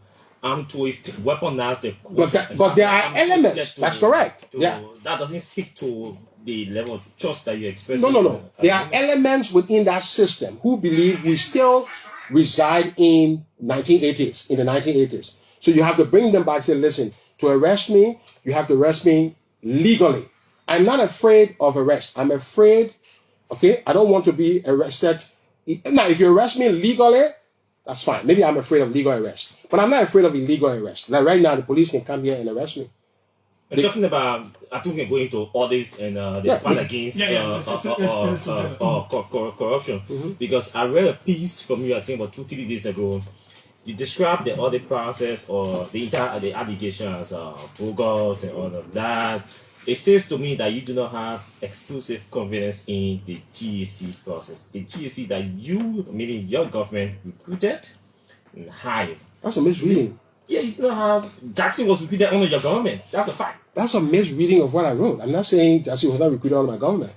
arm twist, weaponize the court. But there are elements. That's correct. Yeah. That doesn't speak to the level of trust that you express. No. There are elements within that system who believe we still reside in the 1980s. So you have to bring them back and say, listen, to arrest me, you have to arrest me legally. I'm not afraid of arrest. I'm afraid, okay, I don't want to be arrested. Now, if you arrest me legally, that's fine. Maybe I'm afraid of legal arrest. But I'm not afraid of illegal arrest. Like right now, the police can come here and arrest me. We're talking about, I think we're going to audits and the fight against corruption. Mm-hmm. Because I read a piece from you, I think about 2-3 days ago. You described the audit process or the allegation as bogus and all of that. It says to me that you do not have exclusive confidence in the GAC process. The GAC that you, meaning your government, recruited and hired. That's a misreading. Yeah, you do not have. Jackson was recruited under your government. That's a fact. That's a misreading of what I wrote. I'm not saying Jackson was not recruited under my government.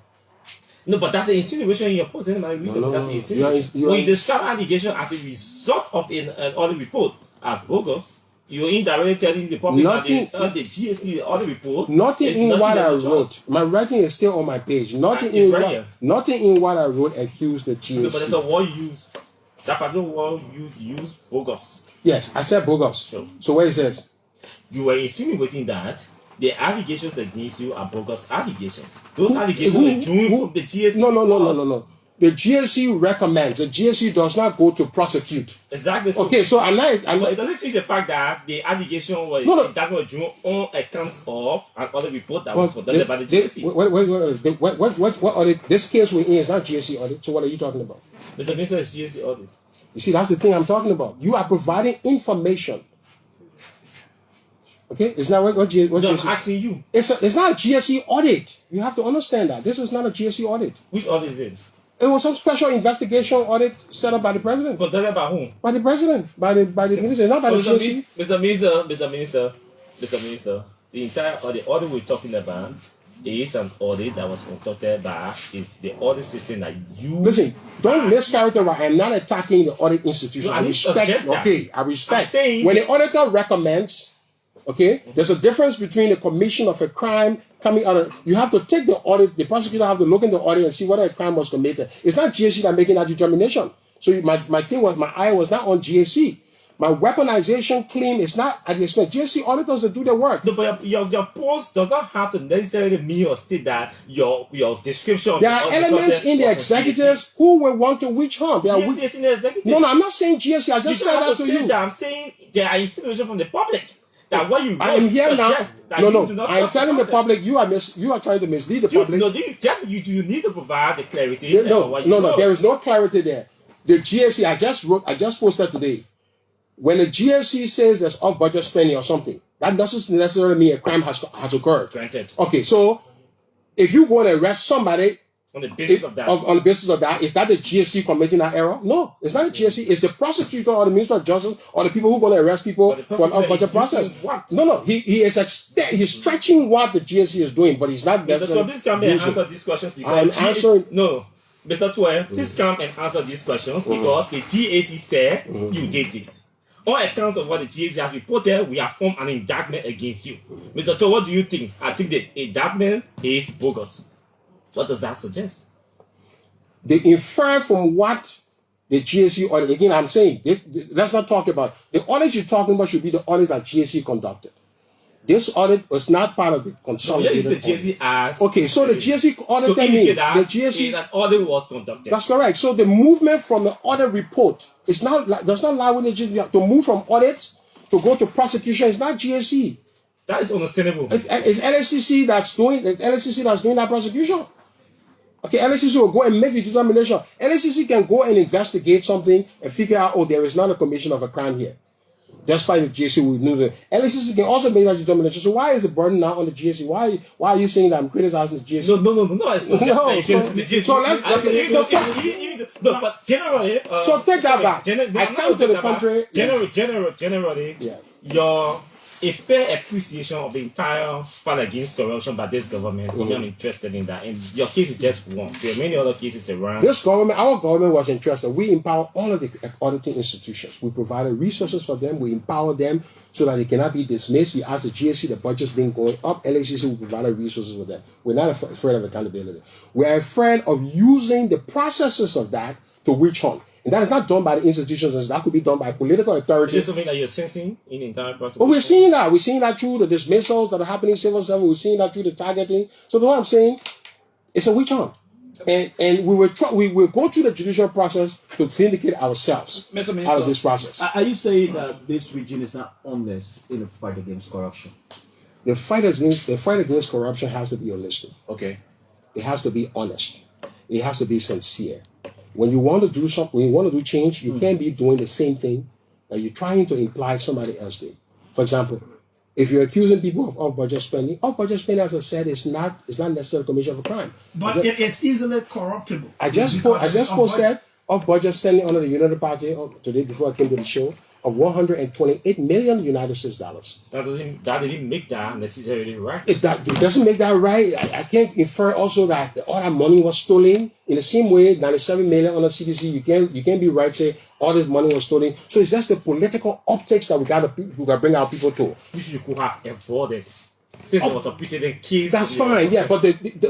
No, but that's the insinuation in your post. That's the insinuation. When you describe allegation as a result of an audit report as bogus, you're indirectly telling the public that the GAC audit report. Nothing in what I wrote. My writing is still on my page. Nothing in what I wrote accused the GAC. No, but there's a word you use. That particular word you use, bogus. Yes, I said bogus. So what it says? You were insinuating that the allegations against you are bogus allegations. Those allegations are drawn from the GAC. No. The GAC recommends. The GAC does not go to prosecute. Exactly. So. Okay, so I'm not. It doesn't change the fact that the allegation was that was drawn on accounts of an audit report that was conducted by the GAC. What audit? This case we're in is not GAC audit. So what are you talking about? Mr. Minister, it's GAC audit. You see, that's the thing I'm talking about. You are providing information. Okay, it's not what GAC. No, I'm asking you. It's not a GAC audit. You have to understand that this is not a GAC audit. Which audit is it? It was some special investigation audit set up by the president. Conducted by whom? By the president, by the minister, not by the GAC. Mr. Minister, the entire audit we're talking about is an audit that was conducted by the audit system that you. Listen, don't mischaracterize. I'm not attacking the audit institution. I respect. Okay, I respect. When the auditor recommends, Okay? There's a difference between the commission of a crime coming out of, you have to take the audit, the prosecutor have to look in the audit and see whether a crime was committed. It's not GSC that making that determination. So my thing was, my eye was not on GSC. My weaponization claim is not at the expense. GSC auditors that do their work. No, but your post does not have to necessarily mean or state that your description. There are elements in the executives who will want to witch hunt. GSC is in the executive. No, I'm not saying GSC. I just said that to you. I'm saying there are insinuations from the public that what you I am here now. No. I'm telling the public you are trying to mislead the public. No, you need to provide the clarity. No. There is no clarity there. The GSC I just posted today. When the GSC says there's off-budget spending or something, that doesn't necessarily mean a crime has occurred. Granted. Okay, so if you go and arrest somebody on the basis of that, on the basis of that, is that the GSC committing that error? No, it's not the GSC. It's the prosecutor or the Minister of Justice or the people who are going to arrest people for an off-budget process. What? No. He's stretching what the GSC is doing, but he's not. Mr. Tweah, please come and answer these questions because I'm answering. No, Mr. Tweah, please come and answer these questions because the GAC said you did this. On accounts of what the GAC has reported, we have formed an indictment against you. Mr. Tweah, what do you think? I think the indictment is bogus. What does that suggest? They infer from what the GSC audit. Again, I'm saying, let's not talk about the audits you're talking about should be the audits that GSC conducted. This audit was not part of the consolidated audit. The GSC as okay, so the GSC audit that audit was conducted. That's correct. So the movement from the audit report does not lie with the GSC. To move from audits to go to prosecution is not GSC. That is understandable. It's LSCC that's doing that prosecution. Okay, LSCC will go and make the determination. LSCC can go and investigate something and figure out, oh, there is not a commission of a crime here. Despite the GSC will know that. LSCC can also make that determination. So why is the burden now on the GSC? Why are you saying that I'm criticizing the GSC? No, but generally. So take that back. I come to the country. Generally, yeah. A fair appreciation of the entire fight against corruption by this government. I'm interested in that. And your case is just one. There are many other cases around. Our government was interested. We empower all of the auditing institutions. We provided resources for them. We empower them so that they cannot be dismissed. We ask the GSC, the budget's been going up. LACC, we provided resources for them. We're not afraid of accountability. We're afraid of using the processes of that to witch hunt. And that is not done by the institutions. That could be done by political authorities. Is this something that you're sensing in the entire process? Oh, we're seeing that. We're seeing that through the dismissals that are happening in civil service. We're seeing that through the targeting. So what I'm saying, it's a witch hunt. And we will go through the judicial process to vindicate ourselves out of this process. Are you saying that this region is not honest in the fight against corruption? The fight against corruption has to be holistic. Okay. It has to be honest. It has to be sincere. When you want to do something, when you want to do change, you can't be doing the same thing that you're trying to imply somebody else did. For example, if you're accusing people of off-budget spending, as I said, is not necessarily a commission of a crime. But it is easily corruptible. I just posted off-budget spending under the United Party today before I came to the show of 128 million United States dollars. That didn't make that necessarily right. It doesn't make that right. I can't infer also that all that money was stolen. In the same way, 97 million on the CDC, you can't be right say all this money was stolen. So it's just the political optics that we got to bring our people to. Which you could have avoided. Since there was a precedent case. That's fine, yeah. But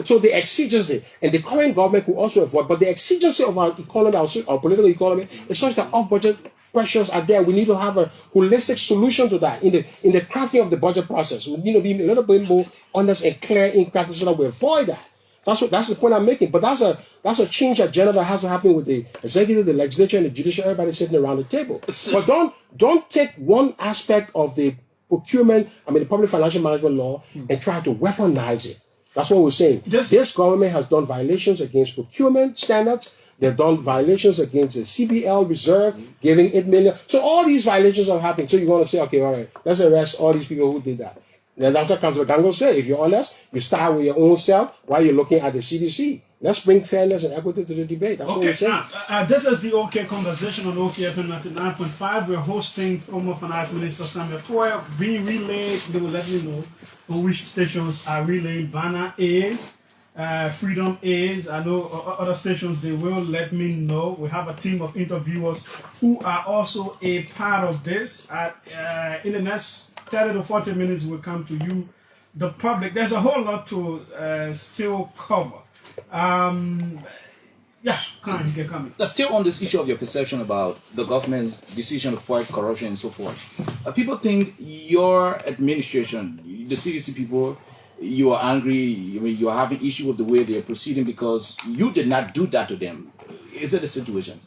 so the exigency, and the current government could also avoid, but the exigency of our economy, our political economy, is such that off-budget pressures are there. We need to have a holistic solution to that in the crafting of the budget process. We need to be a little bit more honest and clear in crafting so that we avoid that. That's the point I'm making. But that's a change agenda that has to happen with the executive, the legislature, and the judicial. Everybody sitting around the table. But don't take one aspect of the procurement, the public financial management law, and try to weaponize it. That's what we're saying. This government has done violations against procurement standards. They've done violations against the CBL reserve, giving 8 million. So all these violations are happening. So you're going to say, okay, all right, let's arrest all these people who did that. Then Dr. Councilor Gango say, if you're honest, you start with your own self while you're looking at the CDC. Let's bring fairness and equity to the debate. That's what we're saying. This is the OK Conversation on OKFM 99.5. We're hosting former Finance Minister Samuel Tweah. Being relayed, they will let me know which stations are relaying. Banner is. Freedom is. I know other stations, they will let me know. We have a team of interviewers who are also a part of this. In the next 30 to 40 minutes will come to you, the public. There's a whole lot to still cover. Yeah, come on, you can come in. Now, still on this issue of your perception about the government's decision to fight corruption and so forth, people think your administration, the CDC people, you are angry, you are having issue with the way they are proceeding because you did not do that to them. Is it a situation?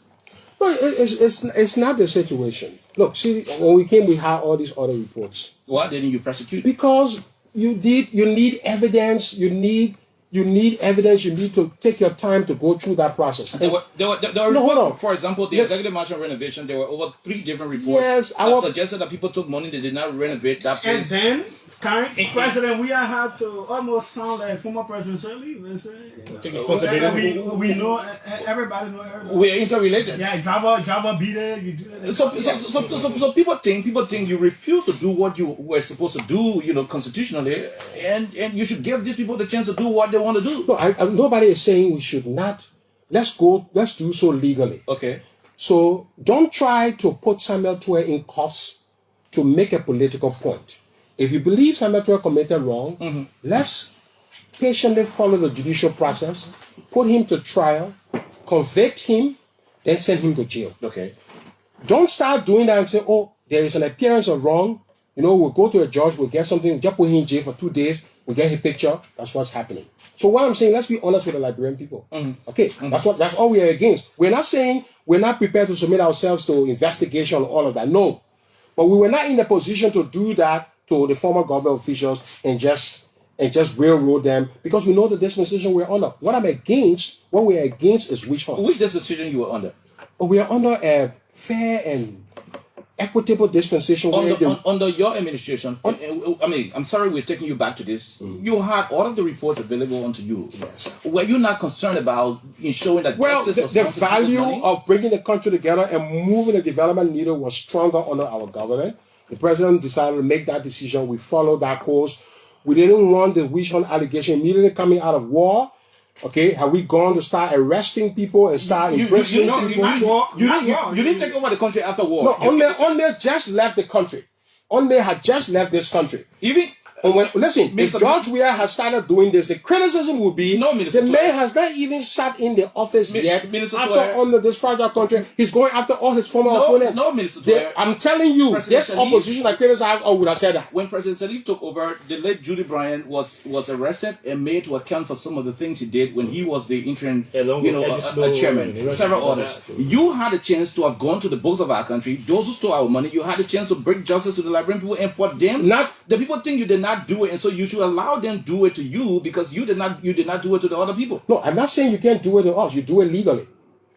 No, it's not the situation. Look, see, when we came, we had all these other reports. Why didn't you prosecute? Because you need evidence. You need evidence. You need to take your time to go through that process. There were No, hold on. For example, the executive mansion renovation, there were over 3 different reports Yes, that suggested that people took money, they did not renovate that And place. then, President, we had to almost sound like former President Shirley. Take responsibility. We know, everybody know everybody. We are interrelated. Yeah, Java beat it. You do it. So people think you refuse to do what you were supposed to do, constitutionally, and you should give these people the chance to do what they want to do. No, nobody is saying we should not. Let's do so legally. Okay. So don't try to put Samuel Tweah in cuffs to make a political point. If you believe Samuel Tweah committed wrong, let's patiently follow the judicial process, put him to trial, convict him, then send him to jail. Okay. Don't start doing that and say, oh, there is an appearance of wrong. We'll go to a judge, we'll get something, just put him in jail for 2 days, we'll get his picture. That's what's happening. So what I'm saying, let's be honest with the Liberian people. Okay, that's all we are against. We're not saying we're not prepared to submit ourselves to investigation, all of that. No. But we were not in a position to do that to the former government officials and just railroad them because we know the dispensation we're under. What we're against is witch hunt. Which dispensation you were under? We are under a fair and equitable dispensation. Under your administration, I'm sorry we're taking you back to this. You had all of the reports available unto you. Yes. Were you not concerned about ensuring that justice was the done to value people's money? of bringing the country together and moving the development needle was stronger under our government. The president decided to make that decision. We followed that course. We didn't want the witch hunt allegation immediately coming out of war. Okay, have we gone to start arresting people and start imprisoning people? You didn't take over the country after war. No, Onme just left the country. Onme had just left this country. Even If George Weah has started doing this, the criticism would be the man has not even sat in the office yet. Under this fragile country, he's going after all his former opponents. I'm telling you, this opposition I criticized all would have said that. When President Salif took over, the late Judy Bryant was arrested and made to account for some of the things he did when he was the interim, chairman. Several others. You had a chance to have gone to the books of our country. Those who stole our money, you had a chance to bring justice to the Liberian people, and for them, the people think you did not do it, and so you should allow them to do it to you because you did not do it to the other people. No, I'm not saying you can't do it to us. You do it legally,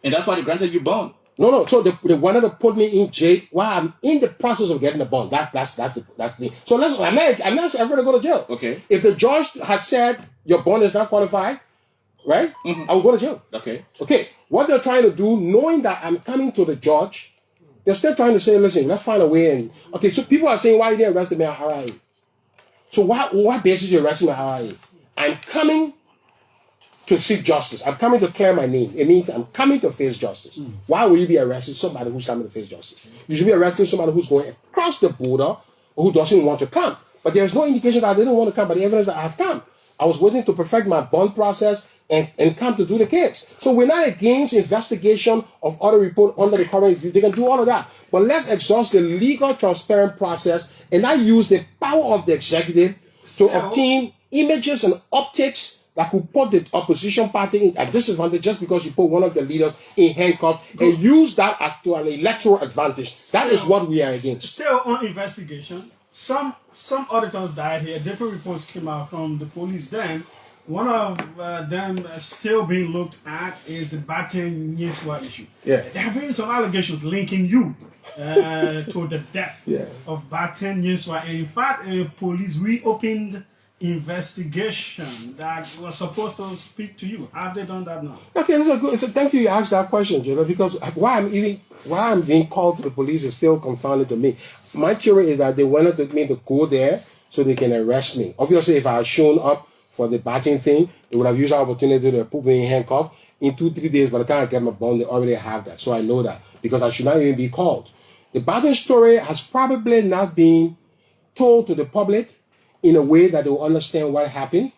and that's why they granted you bond. No. So they wanted to put me in jail while I'm in the process of getting the bond. That's the thing. So I'm not ever to go to jail. Okay. If the judge had said your bond is not qualified, right? I will go to jail. Okay. Okay. What they're trying to do, knowing that I'm coming to the judge, they're still trying to say, listen, let's find a way. And so people are saying, why you didn't arrest me at RIA? So what basis you arresting me at RIA? I'm coming to seek justice. I'm coming to clear my name. It means I'm coming to face justice. Why will you be arresting somebody who's coming to face justice? You should be arresting somebody who's going across the border or who doesn't want to come. But there's no indication that I didn't want to come, but the evidence that I've come. I was waiting to perfect my bond process and come to do the case. So we're not against investigation of other report under the current review. They can do all of that. But let's exhaust the legal, transparent process and not use the power of the executive to obtain images and optics that could put the opposition party at disadvantage just because you put one of the leaders in handcuffs and use that as to an electoral advantage. That is what we are against. Still on investigation, some auditors died here. Different reports came out from the police then. One of them still being looked at is the Batten Nyeswa issue. Yeah. There have been some allegations linking you to the death of Batten Nyeswa. And in fact, police reopened investigation that was supposed to speak to you. Have they done that now? Okay, thank you. You asked that question, Jada, because why I'm being called to the police is still confounded to me. My theory is that they wanted me to go there so they can arrest me. Obviously, if I had shown up for the batting thing, they would have used the opportunity to put me in handcuffs. In 2-3 days, by the time I get my bond, they already have that. So I know that because I should not even be called. The batting story has probably not been told to the public in a way that they will understand what happened.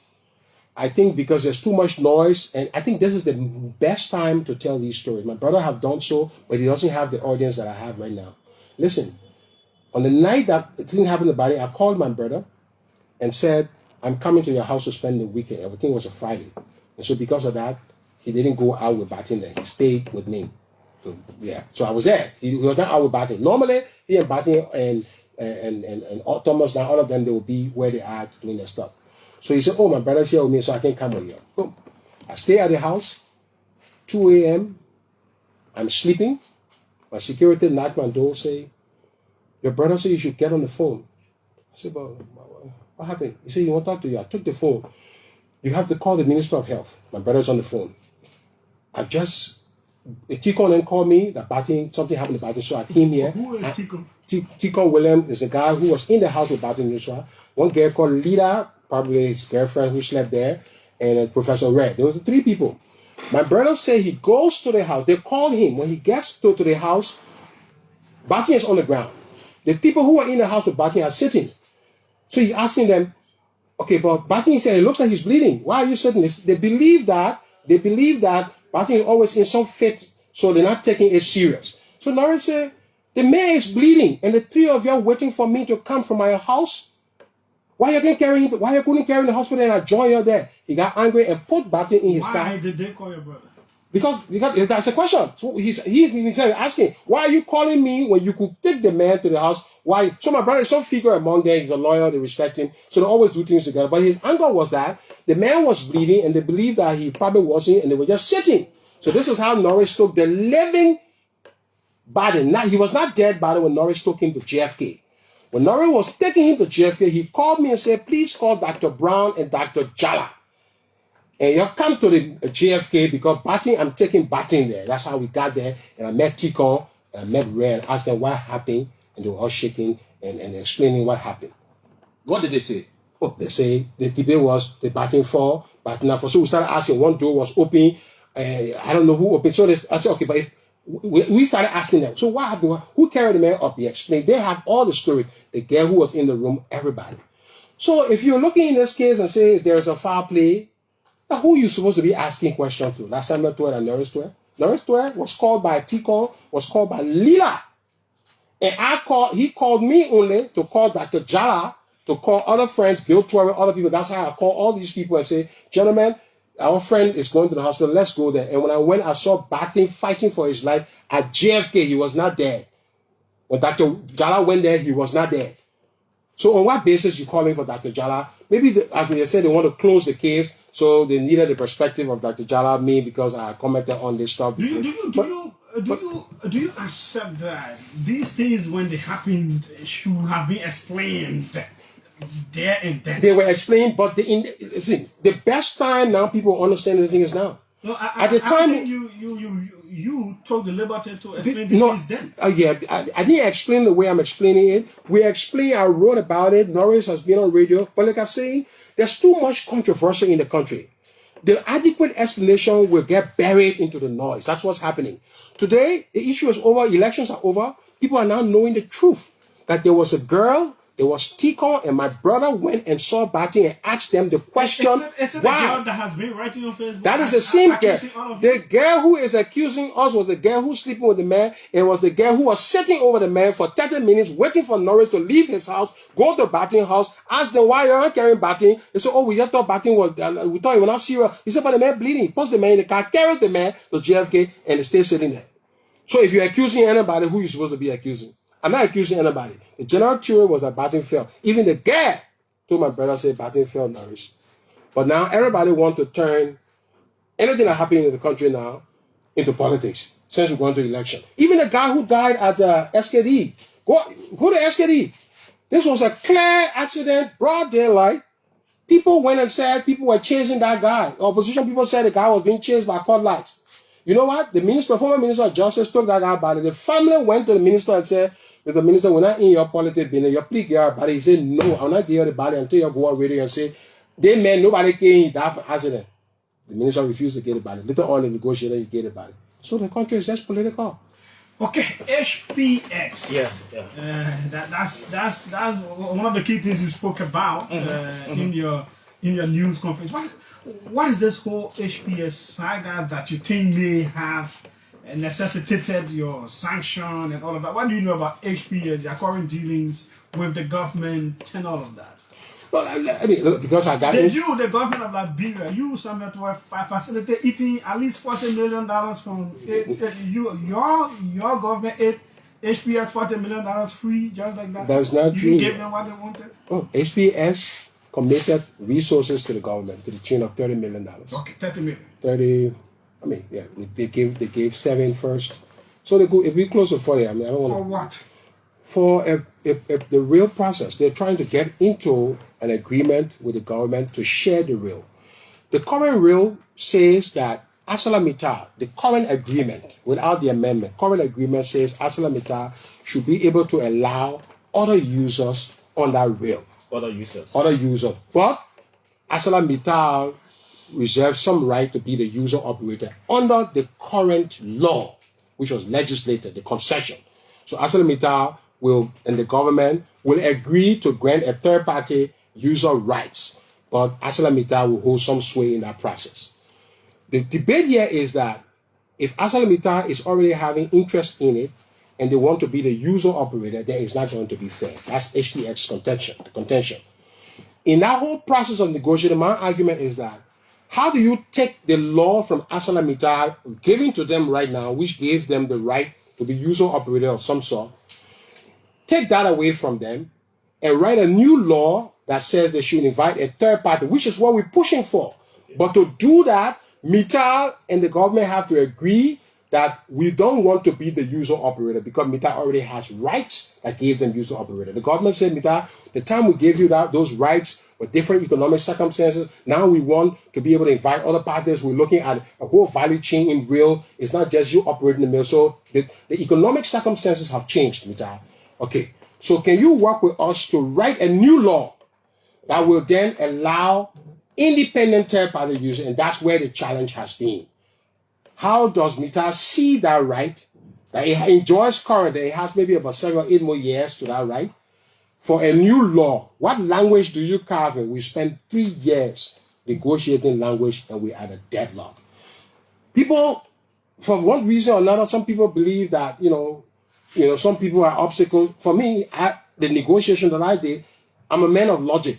I think because there's too much noise, and I think this is the best time to tell these stories. My brother have done so, but he doesn't have the audience that I have right now. Listen, on the night that the thing happened to Bati, I called my brother and said, I'm coming to your house to spend the weekend. Everything was a Friday. And so because of that, he didn't go out with Bati then. He stayed with me. So, yeah. So I was there. He was not out with Bati. Normally, he and Bati and Thomas, now all of them, they will be where they are doing their stuff. So he said, oh, my brother's here with me, so I can come with you. Boom. I stay at the house, 2 a.m. I'm sleeping. My security knocked my door, say, your brother said you should get on the phone. I said, well, what happened? He said, you want to talk to you? I took the phone. You have to call the Minister of Health. My brother's on the phone. Tikon then called me that something happened to Bati, so I came here. Who is Tikon? Tikon William is the guy who was in the house with Bati Nusra. One girl called Lida, probably his girlfriend who slept there, and Professor Red. There was 3 people. My brother said he goes to the house. They called him. When he gets to the house, Bati is on the ground. The people who are in the house with Bati are sitting. So he's asking them, okay, but Bati said, it looks like he's bleeding. Why are you sitting this? They believe that Bati is always in some fit, so they're not taking it serious. So Norris said, the man is bleeding, and the 3 of you are waiting for me to come from my house. Why you couldn't carry him in the hospital and I join you there? He got angry and put Bati in his car. Why did they call your brother? Because that's a question. So he's asking, why are you calling me when you could take the man to the house? Why? So my brother is some figure among them. He's a lawyer. They respect him. So they always do things together. But his anger was that the man was bleeding and they believed that he probably wasn't and they were just sitting. So this is how Norris took the living body. He was not dead body when Norris took him to JFK. When Norris was taking him to JFK, he called me and said, please call Dr. Brown and Dr. Jala. And you come to the JFK because I'm taking Bati there. That's how we got there. And I met Tikon and I met Ray and asked them what happened. And they were all shaking and explaining what happened. What did they say? Oh, they say the debate was the Bati fall. But now, so we started asking, one door was open. I don't know who opened. So I said, okay, but if we started asking them, so what happened? Who carried the man up? They explained. They have all the stories. The girl who was in the room, everybody. So if you're looking in this case and say there's a foul play, who are you supposed to be asking questions to? That's Samuel Tweah and Norris Tweah. Norris Tweah was called by Tikon, was called by Lila. And he called me only to call Dr. Jala, to call other friends, Bill Tweah, other people. That's how I call all these people and say, gentlemen, our friend is going to the hospital. Let's go there. And when I went, I saw Bati fighting for his life at JFK. He was not dead. When Dr. Jala went there, he was not dead. So on what basis you calling for Dr. Jala? Maybe they said they want to close the case, so they needed the perspective of Dr. Jala, me, because I commented on this stuff before. Do you accept that these things, when they happened, should have been explained there and then? They were explained, but the best time now people understand the thing is now. No, at the time, I think you took the liberty to explain these things then. Yeah, I didn't explain the way I'm explaining it. I wrote about it. Norris has been on radio. But like I say, there's too much controversy in the country. The adequate explanation will get buried into the noise. That's what's happening. Today, the issue is over. Elections are over. People are now knowing the truth. That there was a girl, there was Tikon, and my brother went and saw Bati and asked them the question, is it why? the girl that has been writing on Facebook? That is the same girl. The girl who is accusing us was the girl who's sleeping with the man, and was the girl who was sitting over the man for 30 minutes waiting for Norris to leave his house, go to Bati's house, ask them why you're not carrying Bati. They said, oh, we just thought Bati was, we thought he was not serious. He said, but the man bleeding. He puts the man in the car, carried the man to JFK, and they stay sitting there. So if you're accusing anybody, who are you supposed to be accusing? I'm not accusing anybody. The general theory was that Bati fell. Even the guy told my brother, said Bati fell, Norris. But now everybody wants to turn anything that happened in the country now into politics since we're going to election. Even the guy who died at SKD. Go to SKD. This was a clear accident, broad daylight. People went and said people were chasing that guy. Opposition people said the guy was being chased by court lights. You know what? The former minister of justice took that guy body. The family went to the minister and said, Mr. Minister, we're not in your politics business. Your plea get our body. He said, no, I'll not give you the body until you go on radio and say, they meant nobody came, he died for accident. The minister refused to get the body. Later on, the negotiator, he get the body. So the country is just political. Okay, HPX. Yeah. That's one of the key things you spoke about in your news conference. What is this whole HPX saga that you think may have necessitated your sanction and all of that? What do you know about HPX, your current dealings with the government and all of that? Well, I mean, look, because I got the government of Liberia, you Summit were facilitated eating at least $40 million from your government ate HPS $40 million free just like that. That's not true. You gave them what they wanted. Oh, HPS committed resources to the government to the tune of $30 million. Okay, 30 million. 30. I mean, yeah, they gave 7 first, so they go. If we close to 40, I mean, I don't want. For what? For the real process, they're trying to get into an agreement with the government to share the real. The current real says that ArcelorMittal, the current agreement, without the amendment, current agreement says ArcelorMittal should be able to allow other users on that rail. Other users. But ArcelorMittal reserves some right to be the user operator under the current law, which was legislated, the concession. So ArcelorMittal and the government will agree to grant a third party user rights, but ArcelorMittal will hold some sway in that process. The debate here is that if ArcelorMittal is already having interest in it and they want to be the user operator, then it's not going to be fair. That's HPX contention. In that whole process of negotiating, my argument is that how do you take the law from ArcelorMittal giving to them right now, which gives them the right to be user operator of some sort, take that away from them and write a new law that says they should invite a third party, which is what we're pushing for. But to do that, Mittal and the government have to agree that we don't want to be the user operator because Mittal already has rights that gave them user operator. The government said, Mittal, the time we gave you those rights were different economic circumstances. Now we want to be able to invite other parties. We're looking at a whole value chain in real. It's not just you operating the mill. So the economic circumstances have changed, Mittal. Okay, so can you work with us to write a new law that will then allow independent third-party users, and that's where the challenge has been. How does Mittal see that right, that it enjoys currently, it has maybe about 7 or 8 more years to that right, for a new law? What language do you carve in? We spent 3 years negotiating language and we're at a deadlock. People, for one reason or another, some people believe that, some people are obstacles. For me, the negotiation that I did, I'm a man of logic.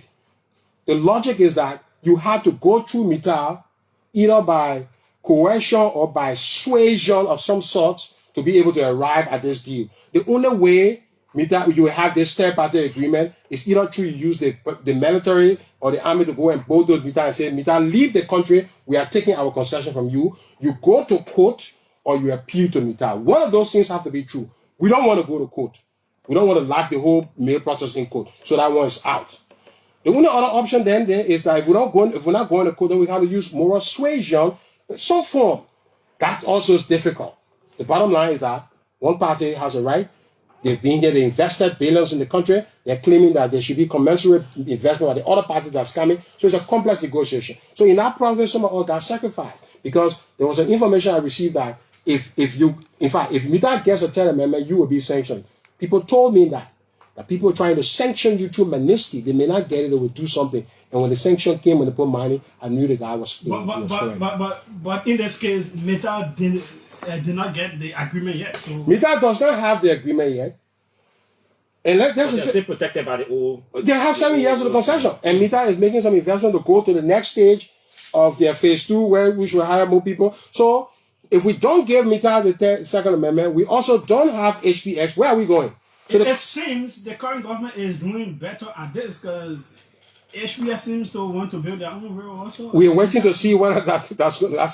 The logic is that you had to go through Mittal either by coercion or by suasion of some sort to be able to arrive at this deal. The only way Mittal, you will have this third-party agreement is either through you use the military or the army to go and bulldoze Mittal and say, Mittal, leave the country, we are taking our concession from you. You go to court or you appeal to Mittal. One of those things have to be true. We don't want to go to court. We don't want to lock the whole mail process in court. So that one is out. The only other option then is that if we're not going to court, then we have to use moral suasion in some form. That also is difficult. The bottom line is that one party has a right. They've been here, they invested billions in the country. They're claiming that there should be commensurate investment by the other party that's coming. So it's a complex negotiation. So in that process, some of us got sacrificed because there was an information I received that if Mittal gets a third amendment, you will be sanctioned. People told me that people are trying to sanction you through Manisky. They may not get it, they will do something. And when the sanction came, when they put money, I knew the guy was correct. But in this case, Mittal did not get the agreement yet. So Mittal does not have the agreement yet. And they're still protected by the old. They have 7 years of the concession. And Mittal is making some investment to go to the next stage of their phase 2, which will hire more people. So if we don't give Mittal the second amendment, we also don't have HPX. Where are we going? So it seems the current government is doing better at this because HPX seems to want to build their own rail also. We are waiting to see whether that's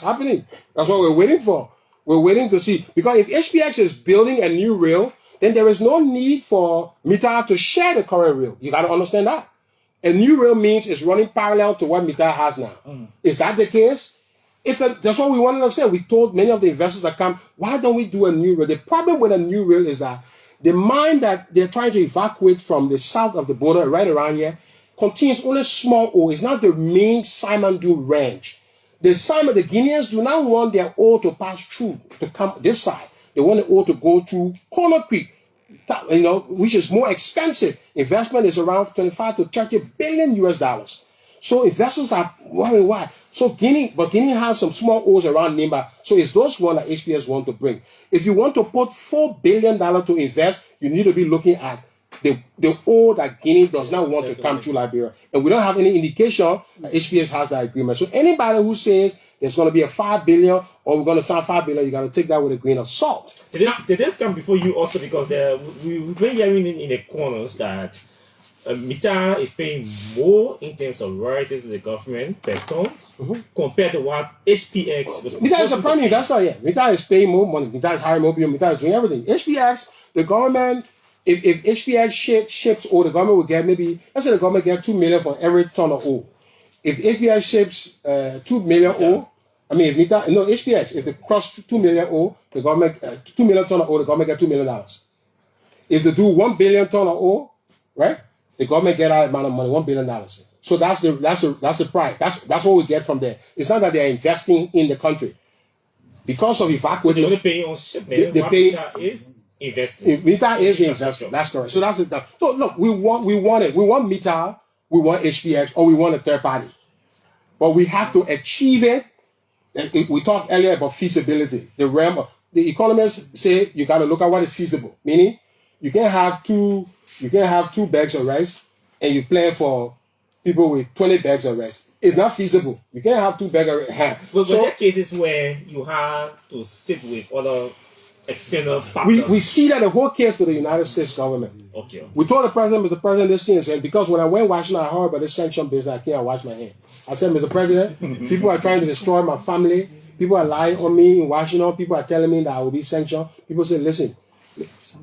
happening. That's what we're waiting for. We're waiting to see. Because if HPX is building a new rail, then there is no need for Mittal to share the current rail. You got to understand that. A new rail means it's running parallel to what Mittal has now. Is that the case? That's what we wanted to say. We told many of the investors that come, why don't we do a new rail? The problem with a new rail is that the mine that they're trying to evacuate from the south of the border, right around here, contains only small ore. It's not the main Simandou range. The Guineans do not want their ore to pass through, to come this side. They want the oil to go through Corner Creek, which is more expensive. Investment is around 25 to 30 billion US dollars. So investors are wondering why. So Guinea has some small oils around Nimba. So it's those ones that HPX want to bring. If you want to put $4 billion to invest, you need to be looking at the oil that Guinea does not want to come to Liberia. And we don't have any indication that HPX has that agreement. So anybody who says there's going to be a $5 billion or we're going to sign $5 billion, you got to take that with a grain of salt. Did this come before you also? Because we've been hearing in the corners that Mita is paying more in terms of royalties to the government per ton compared to what HPX was. Mita is a prime investor, yeah. Mita is paying more money. Mita is hiring more people. Mita is doing everything. HPX, the government, if HPX ships oil, the government will get maybe, let's say the government get $2 million for every ton of oil. If HPX ships 2 million oil, HPX, if they cross 2 million oil, the government, 2 million ton of oil, the government get $2 million. If they do 1 billion ton of oil, right? The government get that amount of money, $1 billion. So that's the price. That's what we get from there. It's not that they are investing in the country. Because of evacuation. So they pay on shipment. Mita is investing. Mita is investing. That's correct. So that's it. So look, we want it. We want Mita, we want HPX, or we want a third party. But we have to achieve it. We talked earlier about feasibility. The economists say you got to look at what is feasible. Meaning, you can't have two bags of rice and you plan for people with 20 bags of rice. It's not feasible. You can't have 2 bags of rice. But there are cases where you have to sit with other external partners. We see that the whole case to the United States government. Okay. We told the president, Mr. President, this thing is saying, because when I went Washington, I heard about this sanction business, I can't wash my hands. I said, Mr. President, people are trying to destroy my family. People are lying on me in Washington. People are telling me that I will be sanctioned. People say, listen,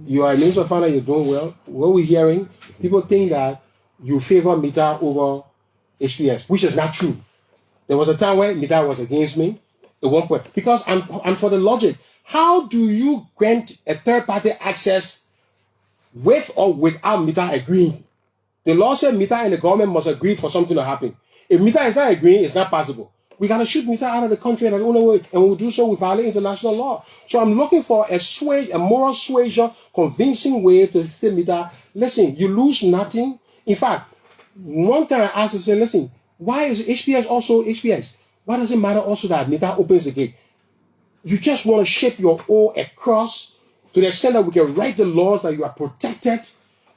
you are a Minister of Finance, you're doing well. What we're hearing, people think that you favor Mita over HPX, which is not true. There was a time when Mita was against me at one point. Because I'm for the logic. How do you grant a third-party access with or without Mita agreeing? The law said Mita and the government must agree for something to happen. If Mita is not agreeing, it's not possible. We got to shoot Mita out of the country, and I don't know way, and we'll do so with violate international law. So I'm looking for a moral suasion, convincing way to say Mita, listen, you lose nothing. In fact, one time I asked to say, listen, why is HPX also HPX? Why does it matter also that Mita opens the gate? You just want to ship your oil across to the extent that we can write the laws that you are protected,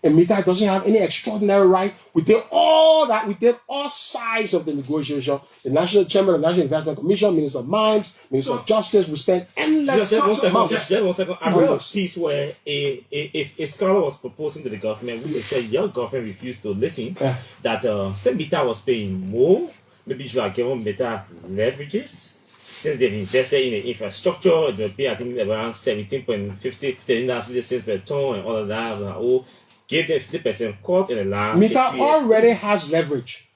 and Mita doesn't have any extraordinary right. We did all that. We did all sides of the negotiation. The National Chamber, the National Investment Commission, Minister of Mines, Minister of Justice. We spent endless amounts. Just 1 second. I read a piece where a scholar was proposing to the government, which they said your government refused to listen, that say Mita was paying more, maybe you should have given Mita leverages. Since they've invested in the infrastructure, they'll pay, I think, around 17.50 cents per ton and all of that. Give them 50% cut in the land. Mita already has leverage.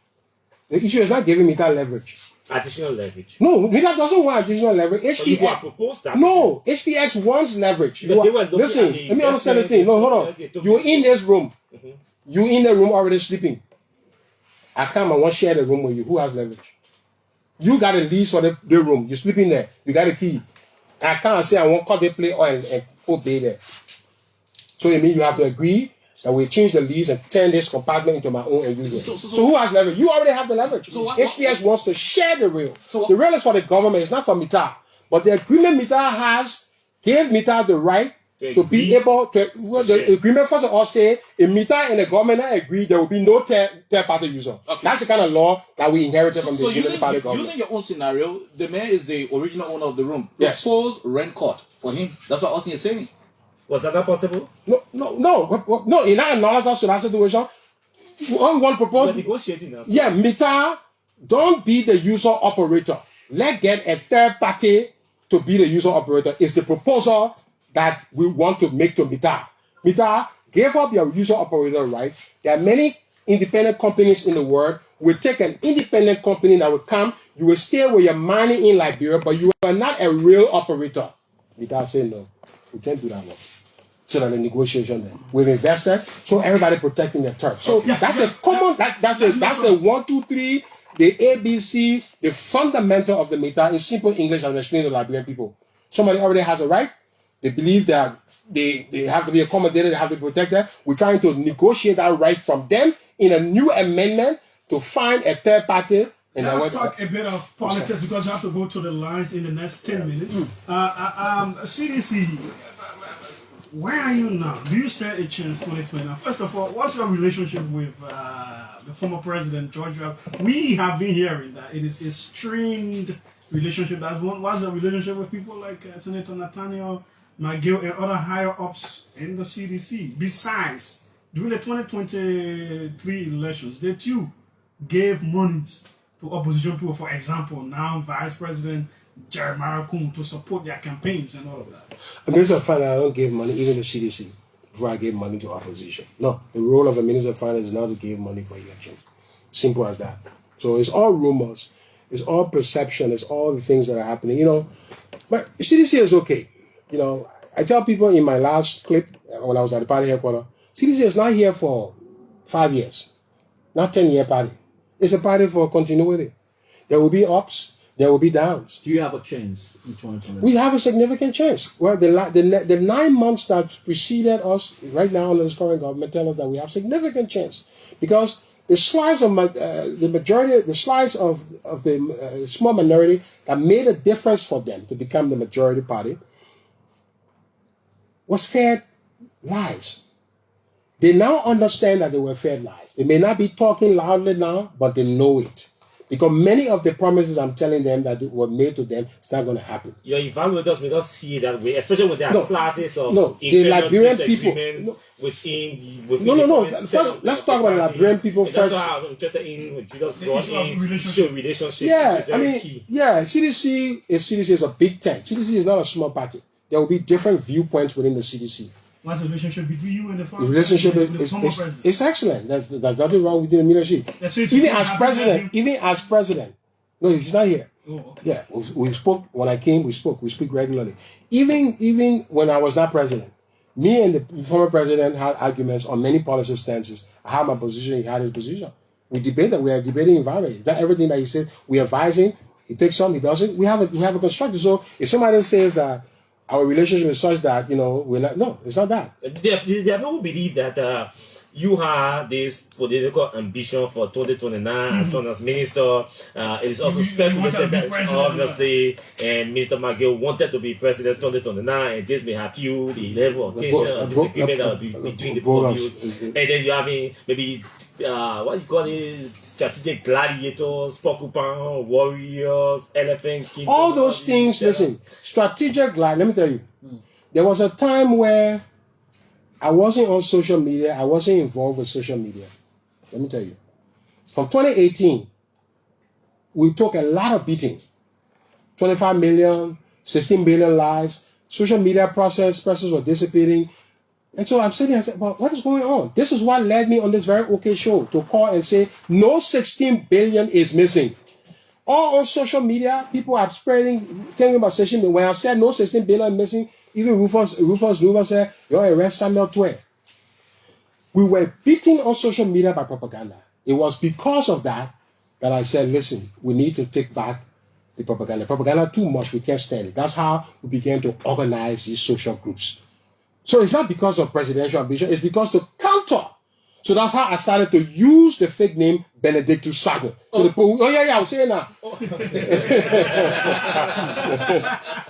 The issue is not giving Mita leverage. Additional leverage. No, Mita doesn't want additional leverage. HPX proposed that. No, HPX wants leverage. Listen, let me understand this thing. No, hold on. You're in this room. You're in the room already sleeping. I come and want to share the room with you. Who has leverage? You got a lease for the room. You're sleeping there. You got a key. I can't say I want to cut the play oil and put there. So you mean you have to agree that we change the lease and turn this compartment into my own and use it. So who has leverage? You already have the leverage. So HPX wants to share the rail. The rail is for the government. It's not for Mita. But the agreement Mita has gave Mita the right to be able to. The agreement first of all say if Mita and the government agree, there will be no third-party user. Okay. That's the kind of law that we inherited from the party government. Using your own scenario, the mayor is the original owner of the room. Yes. Propose rent cut for him. That's what Austin is saying. Was that not possible? No. In that analogous to that situation, one proposal. Negotiating now. Yeah, Mita, don't be the user operator. Let's get a third party to be the user operator. It's the proposal that we want to make to Mita. Mita, give up your user operator right. There are many independent companies in the world. We'll take an independent company that will come. You will stay with your money in Liberia, but you are not a real operator. Mita said no. We can't do that one. So that the negotiation then we've invested, so everybody protecting their turf. So that's the common. That's the 1, 2, 3, the ABC, the fundamental of the Mita in simple English. I'm explaining to Liberian people. Somebody already has a right. They believe that they have to be accommodated, they have to be protected. We're trying to negotiate that right from them in a new amendment to find a third party. And let's talk a bit of politics because we have to go to the lines in the next 10 minutes. CDC, where are you now? Do you stand a chance 2020? Now, first of all, what's your relationship with the former president, George? We have been hearing that it is a strained relationship. What's the relationship with people like Senator Nathaniel McGill and other higher ups in the CDC? Besides, during the 2023 elections, they too gave monies to opposition people. For example, now Vice President Jeremiah Kuhn to support their campaigns and all of that. A Minister of Finance, I don't give money, even the CDC, before I gave money to opposition. No, the role of a Minister of Finance is not to give money for elections. Simple as that. So it's all rumors, it's all perception, it's all the things that are happening, you know. But CDC is okay. You know, I tell people in my last clip, when I was at the party headquarters, CDC is not here for 5 years, not 10-year party. It's a party for continuity. There will be ups, there will be downs. Do you have a chance in 2020? We have a significant chance. Well, the 9 months that preceded us right now under this current government tell us that we have significant chance because the slides of the majority, the slides of the small minority that made a difference for them to become the majority party was fed lies. They now understand that they were fed lies. They may not be talking loudly now, but they know it. Because many of the promises I'm telling them that were made to them, it's not going to happen. Your evaluators may not see it that way, especially when there are classes of the Liberian people. No. First, let's talk about Liberian people first. That's why I'm interested in just brought in relationship. Yeah, I mean, CDC is a big tent. CDC is not a small party. There will be different viewpoints within the CDC. What's the relationship between you and the former president? The relationship is excellent. There's nothing wrong with the leadership. Even as president. No, he's not here. Oh, okay. Yeah, we spoke when I came. We speak regularly. Even when I was not president, me and the former president had arguments on many policy stances. I had my position. He had his position. We debated. We are debating environment. Not everything that he said we are advising. He takes some. He doesn't. We have a constructive. So if somebody says that our relationship is such that, you know, we're not, no, it's not that. There are people who believe that you have this political ambition for 2029 as long as minister. It is also speculated that obviously Minister McGill wanted to be president 2029, and this may have fueled the level of tension or disagreement between the both of you. And then you have maybe what you call it, strategic gladiators, porcupine warriors, elephant king. All those things, listen, strategic let me tell you, there was a time where I wasn't on social media, I wasn't involved with social media. Let me tell you. From 2018, we took a lot of beating. 25 million, 16 billion lives, social media processes were dissipating. And so I'm sitting and I said, well, what is going on? This is what led me on this very okay show to call and say, no 16 billion is missing. All on social media, people are spreading, telling about 16 billion. When I said no 16 billion missing, even Rufus Nova said, you arrest Samuel Tweah. We were beaten on social media by propaganda. It was because of that I said, listen, we need to take back the propaganda. Propaganda too much, we can't stand it. That's how we began to organize these social groups. So it's not because of presidential ambition, it's because to counter. So that's how I started to use the fake name Benedictus Sago. So I was saying that.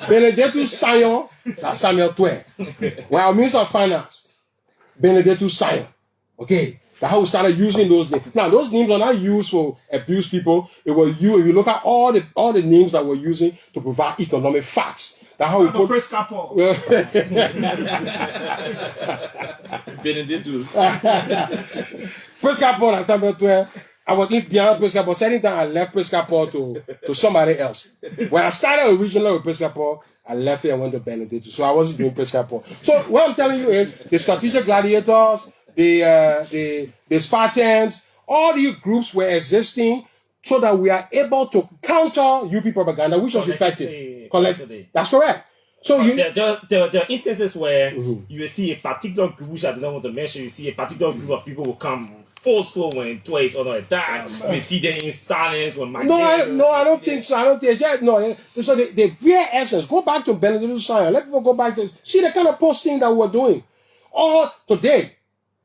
Benedictus Sayo, that's Samuel Tweah. When I was Minister of Finance, Benedictus Sayo. Okay, that's how we started using those names. Now, those names are not used for abuse people. It was you. If you look at all the names that we're using to provide economic facts. That's how we put. Benedictus. Prescapol at Samuel Tweah. I was beyond Prescapol. Second time I left Prescapol to somebody else. When I started originally with Prescapol, I left it and went to Benedictus. So I wasn't doing Prescapol. So what I'm telling you is the strategic gladiators, the Spartans, all these groups were existing so that we are able to counter UP propaganda, which was effective. That's correct. So there are instances where you will see a particular group, which I don't want to mention, you see a particular group of people will come forceful when Tweah is under attack. You see them in silence when I don't think so. I don't think no. So the real essence. Go back to Benedictine Science. Let people go back to see the kind of posting that we're doing. Or today,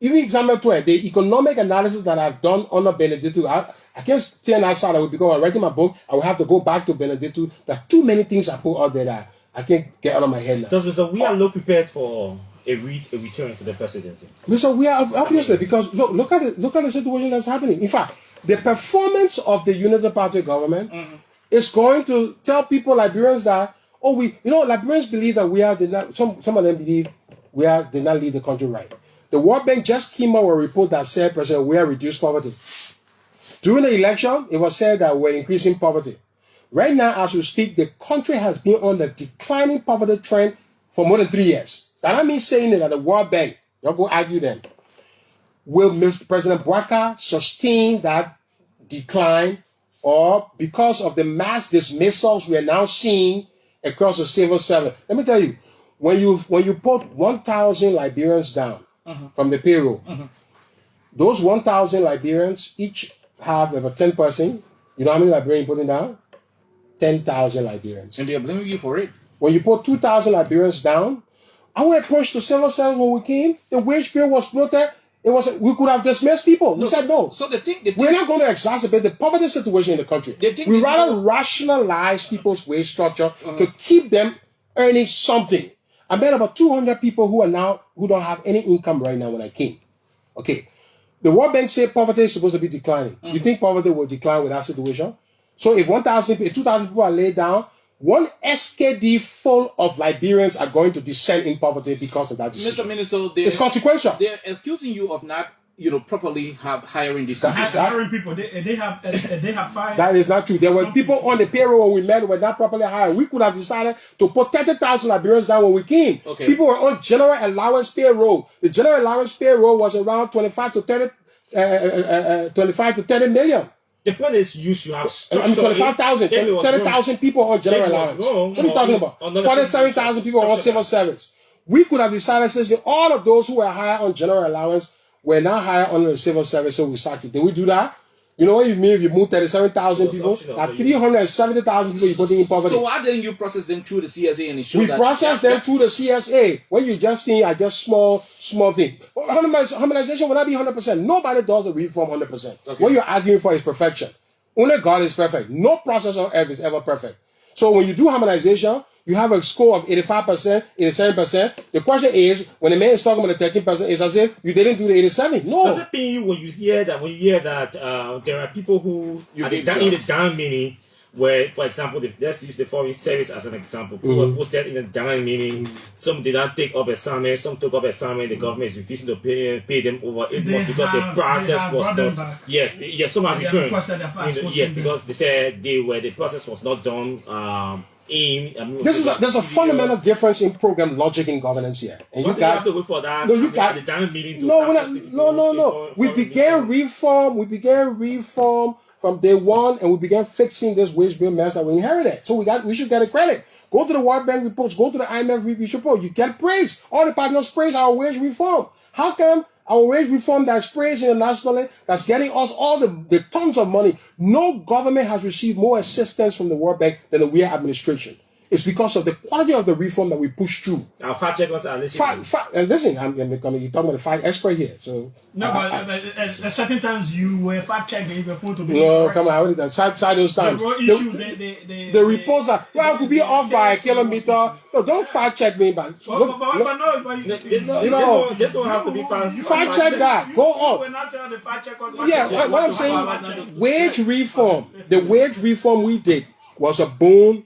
even example Tweah, the economic analysis that I've done under Benedictine, I can't stay on that side. I will because I'm writing my book. I will have to go back to Benedictine. There are too many things I put out there that I can't get out of my head now. So we are not prepared for a return to the presidency. So we are obviously because look at the situation that's happening. In fact, the performance of the Unity Party government is going to tell people Liberians that Liberians believe that we are some of them believe did not lead the country right. The World Bank just came out with a report that said, President, we are reduced poverty. During the election, it was said that we're increasing poverty. Right now, as we speak, the country has been on the declining poverty trend for more than 3 years. That means saying that the World Bank, y'all go argue then, will Mr. President Bouaka sustain that decline, or because of the mass dismissals we are now seeing across the civil service? Let me tell you, when you put 1,000 Liberians down from the payroll, those 1,000 Liberians each have about 10%. You know how many Liberians putting down? 10,000 Liberians. And they are blaming you for it. When you put 2,000 Liberians down, our approach to civil service when we came, the wage bill was bloated. We could have dismissed people. We said no. So the thing we're not going to exacerbate the poverty situation in the country. We rather rationalize people's wage structure to keep them earning something. I met about 200 people who don't have any income right now when I came. Okay. The World Bank said poverty is supposed to be declining. You think poverty will decline with that situation? So if 2,000 people are laid down, one SKD full of Liberians are going to descend in poverty because of that decision. Mr. Minister, it's consequential. They're accusing you of not, properly hiring these people. Hiring people. They have fired. That is not true. There were people on the payroll when we met who were not properly hired. We could have decided to put 30,000 Liberians down when we came. Okay. People were on general allowance payroll. The general allowance payroll was around 25 to 30 million. The point is, you should have 25,000, 30,000 people on general allowance. What are you talking about? 47,000 people on civil service. We could have decided since all of those who were hired on general allowance were now hired under the civil service, so we sacked it. Did we do that? You know what you mean if you move 37,000 people? Like 370,000 people you put in poverty. So why didn't you process them through the CSA and ensure we processed them through the CSA. When you just think are just small thing. Harmonization will not be 100%. Nobody does the reform 100%. Okay. What you're arguing for is perfection. Only God is perfect. No process on earth is ever perfect. So when you do harmonization, you have a score of 85%, 87%. The question is, when a man is talking about the 13%, it's as if you didn't do the 87. No. Does it mean when you hear that there are people who are in the down meaning, where, for example, let's use the foreign service as an example. People were posted in the down meaning. Some did not take up assignment. Some took up assignment. The government is refusing to pay them over 8 months because the process was not. Yes, some have returned. Yes, because they said the process was not done. There's a fundamental difference in program logic and governance here. And you have to wait for that. No, you got. No. We began reform from day one, and we began fixing this wage bill mess that we inherited. So we should get a credit. Go to the World Bank reports. Go to the IMF report. You get praise. All the partners praise our wage reform. How come our wage reform that's praised internationally, that's getting us all the tons of money? No government has received more assistance from the World Bank than the WEA administration. It's because of the quality of the reform that we push through. Our fact checkers are listening. Listen, you're talking about the fact expert here. So no, but at certain times you were fact checking if your photo. No, come on, side those times. The reports are it could be off by a kilometer. No, don't fact check me, man. This one has to be fact check that. Go on. Yeah, what I'm saying, wage reform. The wage reform we did was a boon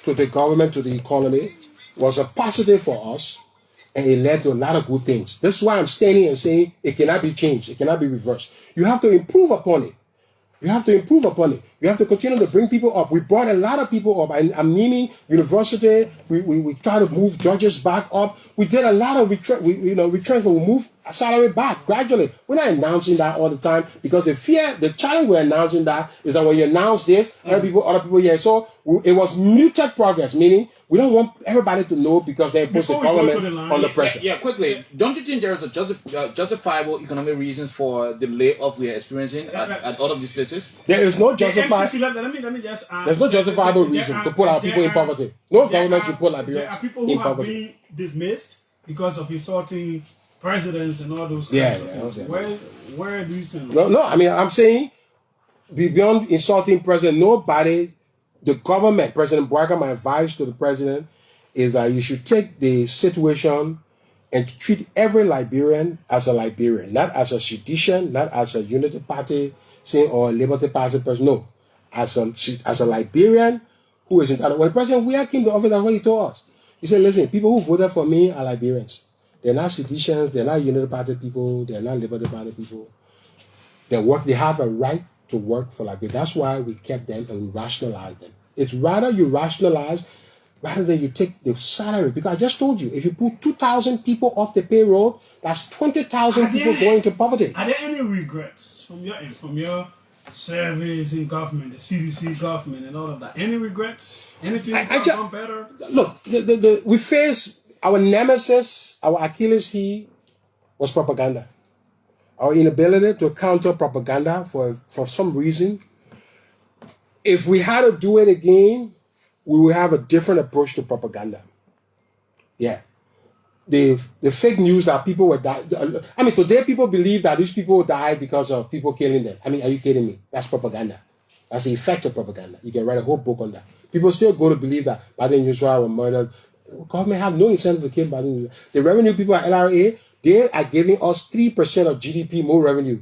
to the government, to the economy, was a positive for us, and it led to a lot of good things. This is why I'm standing and saying it cannot be changed, it cannot be reversed. You have to improve upon it. We have to continue to bring people up. We brought a lot of people up. I'm naming university. We try to move judges back up. We did a lot of retrenchment. We move salary back gradually. We're not announcing that all the time because the challenge we're announcing that is that when you announce this, other people hear. So it was muted progress, meaning we don't want everybody to know because they impose the government under pressure. Yeah, quickly. Don't you think there is a justifiable economic reasons for the layoff we are experiencing at all of these places? There is no justifiable. Let me just ask. There's no justifiable reason to put our people in poverty. No government should put Liberians there are people who in have poverty. been dismissed because of insulting presidents and all those Yeah, kinds of things. okay. Where do you stand? No. I mean, I'm saying beyond insulting president, nobody. The government, President Bouaga, my advice to the president is that you should take the situation and treat every Liberian as a Liberian, not as a sedition, not as a unity party or a Liberty Party person. No, as a Liberian who is entitled. When President Weah came to office, that's what he told us. He said, listen, people who voted for me are Liberians. They're not seditions, they're not Unity Party people, they're not Liberty Party people. They have a right to work for Liberia. That's why we kept them and we rationalized them. It's rather you rationalize rather than you take the salary. Because I just told you, if you put 2,000 people off the payroll, that's 20,000 people going into poverty. Are there any regrets from your service in government, the CDC government and all of that? Any regrets? Anything could have gone better? Look, we face our nemesis, our Achilles heel was propaganda. Our inability to counter propaganda for some reason. If we had to do it again, we would have a different approach to propaganda. Yeah. The fake news that people were dying. I mean, today people believe that these people died because of people killing them. I mean, are you kidding me? That's propaganda. That's the effect of propaganda. You can write a whole book on that. People still go to believe that Biden and Israel were murdered. Government have no incentive to kill Biden. The revenue people at LRA, they are giving us 3% of GDP more revenue.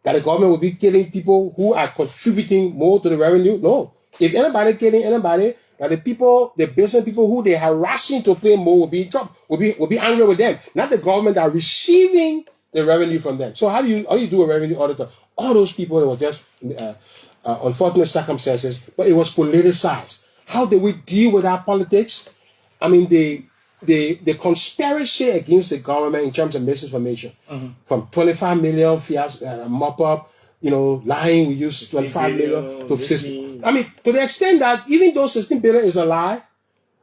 That the government will be killing people who are contributing more to the revenue? No. If anybody killing anybody, that the business people who they're harassing to pay more will be in trouble, will be angry with them. Not the government that are receiving the revenue from them. So how do you do a revenue audit? All those people that were just unfortunate circumstances, but it was politicized. How do we deal with our politics? I mean, the conspiracy against the government in terms of misinformation, from 25 million fiasco, mop up, lying, we use 25 million to 16. I mean, to the extent that even though 16 billion is a lie,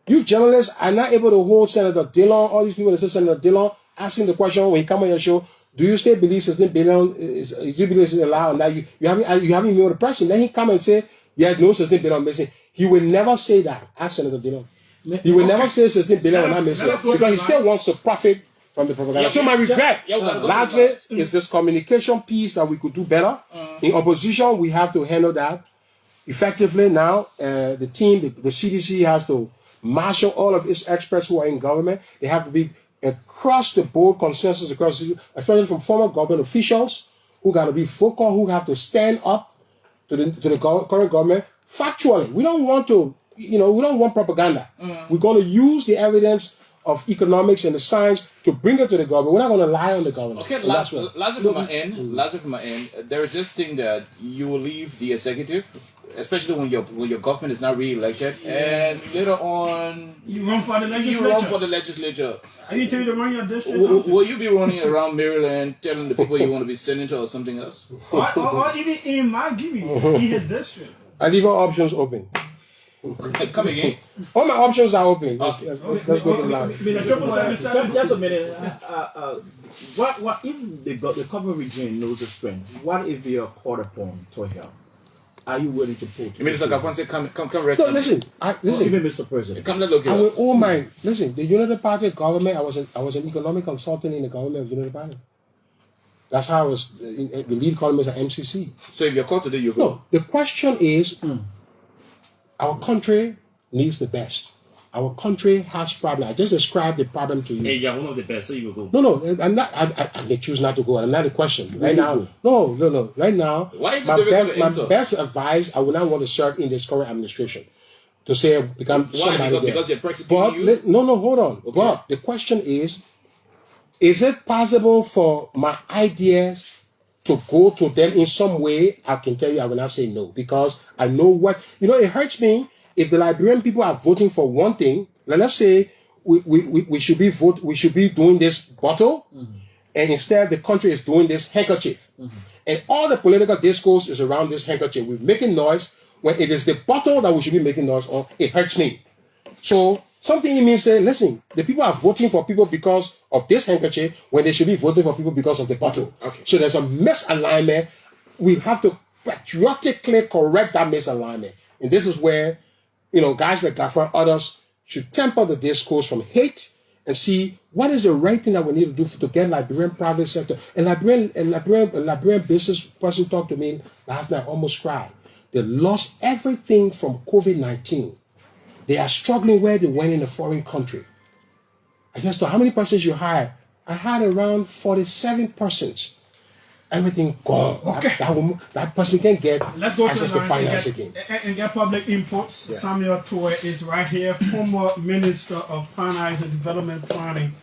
you journalists are not able to hold Senator Dillon, all these people that say Senator Dillon, asking the question when he come on your show, do you still believe 16 billion is a lie or not? You haven't been able to press him. Then he come and say, yeah, no 16 billion missing. He will never say that, ask Senator Dillon. He will never say 16 billion when I'm missing because he still wants to profit from the propaganda. So my regret, largely, is this communication piece that we could do better. In opposition, we have to handle that effectively now. The team, the CDC has to marshal all of its experts who are in government. They have to be across the board consensus, especially from former government officials who got to be vocal, who have to stand up to the current government factually. We don't want to. We don't want propaganda. We're going to use the evidence of economics and the science to bring it to the government. We're not going to lie on the government. Okay, lastly from my end, there is this thing that you will leave the executive, especially when your government is not re-elected, and later on you run for the legislature. Are you telling to run your district? Will you be running around Maryland telling the people you want to be senator or something else? or even in my in his district? I leave all options open. Come again. All my options are open. Let's go to the line. Just a minute. What if the cover regime knows the strength? What if they are called upon to help? Are you willing to pull? Minister Kafonse, come rest. So listen. Even Mr. President. Come look. I will owe my listen. The Unity Party government. I was an economic consultant in the government of Unity Party. That's how I was the lead economist at MCC. So if you're called today, you go. No. The question is. Our country needs the best. Our country has problems. I just described the problem to you. Hey, you're one of the best, so you will go. No, I'm not. I may choose not to go. I'm not a question. Right now, no. Right now, why is it my best advice, I would not want to serve in this current administration. To say become somebody because you're persecuting you? No, hold on. Okay. But the question is it possible for my ideas to go to them in some way, I can tell you I will not say no, because I know what, it hurts me if the Liberian people are voting for one thing. Let's say we should be doing this bottle, and instead the country is doing this handkerchief. And all the political discourse is around this handkerchief. We're making noise when it is the bottle that we should be making noise on. It hurts me. So something in me say, listen, the people are voting for people because of this handkerchief when they should be voting for people because of the bottle. Okay. So there's a misalignment. We have to patriotically correct that misalignment. And this is where, guys like Gaffer, others should temper the discourse from hate and see what is the right thing that we need to do to get Liberian private sector. And Liberian business person talked to me last night, almost cried. They lost everything from COVID-19. They are struggling where they went in a foreign country. I just thought, how many persons you hired? I had around 47 persons. Everything gone. Okay. That person can get Let's go access to to finance again. And get public inputs. Yeah. Samuel Tweah is right here, former Minister of Finance and Development Planning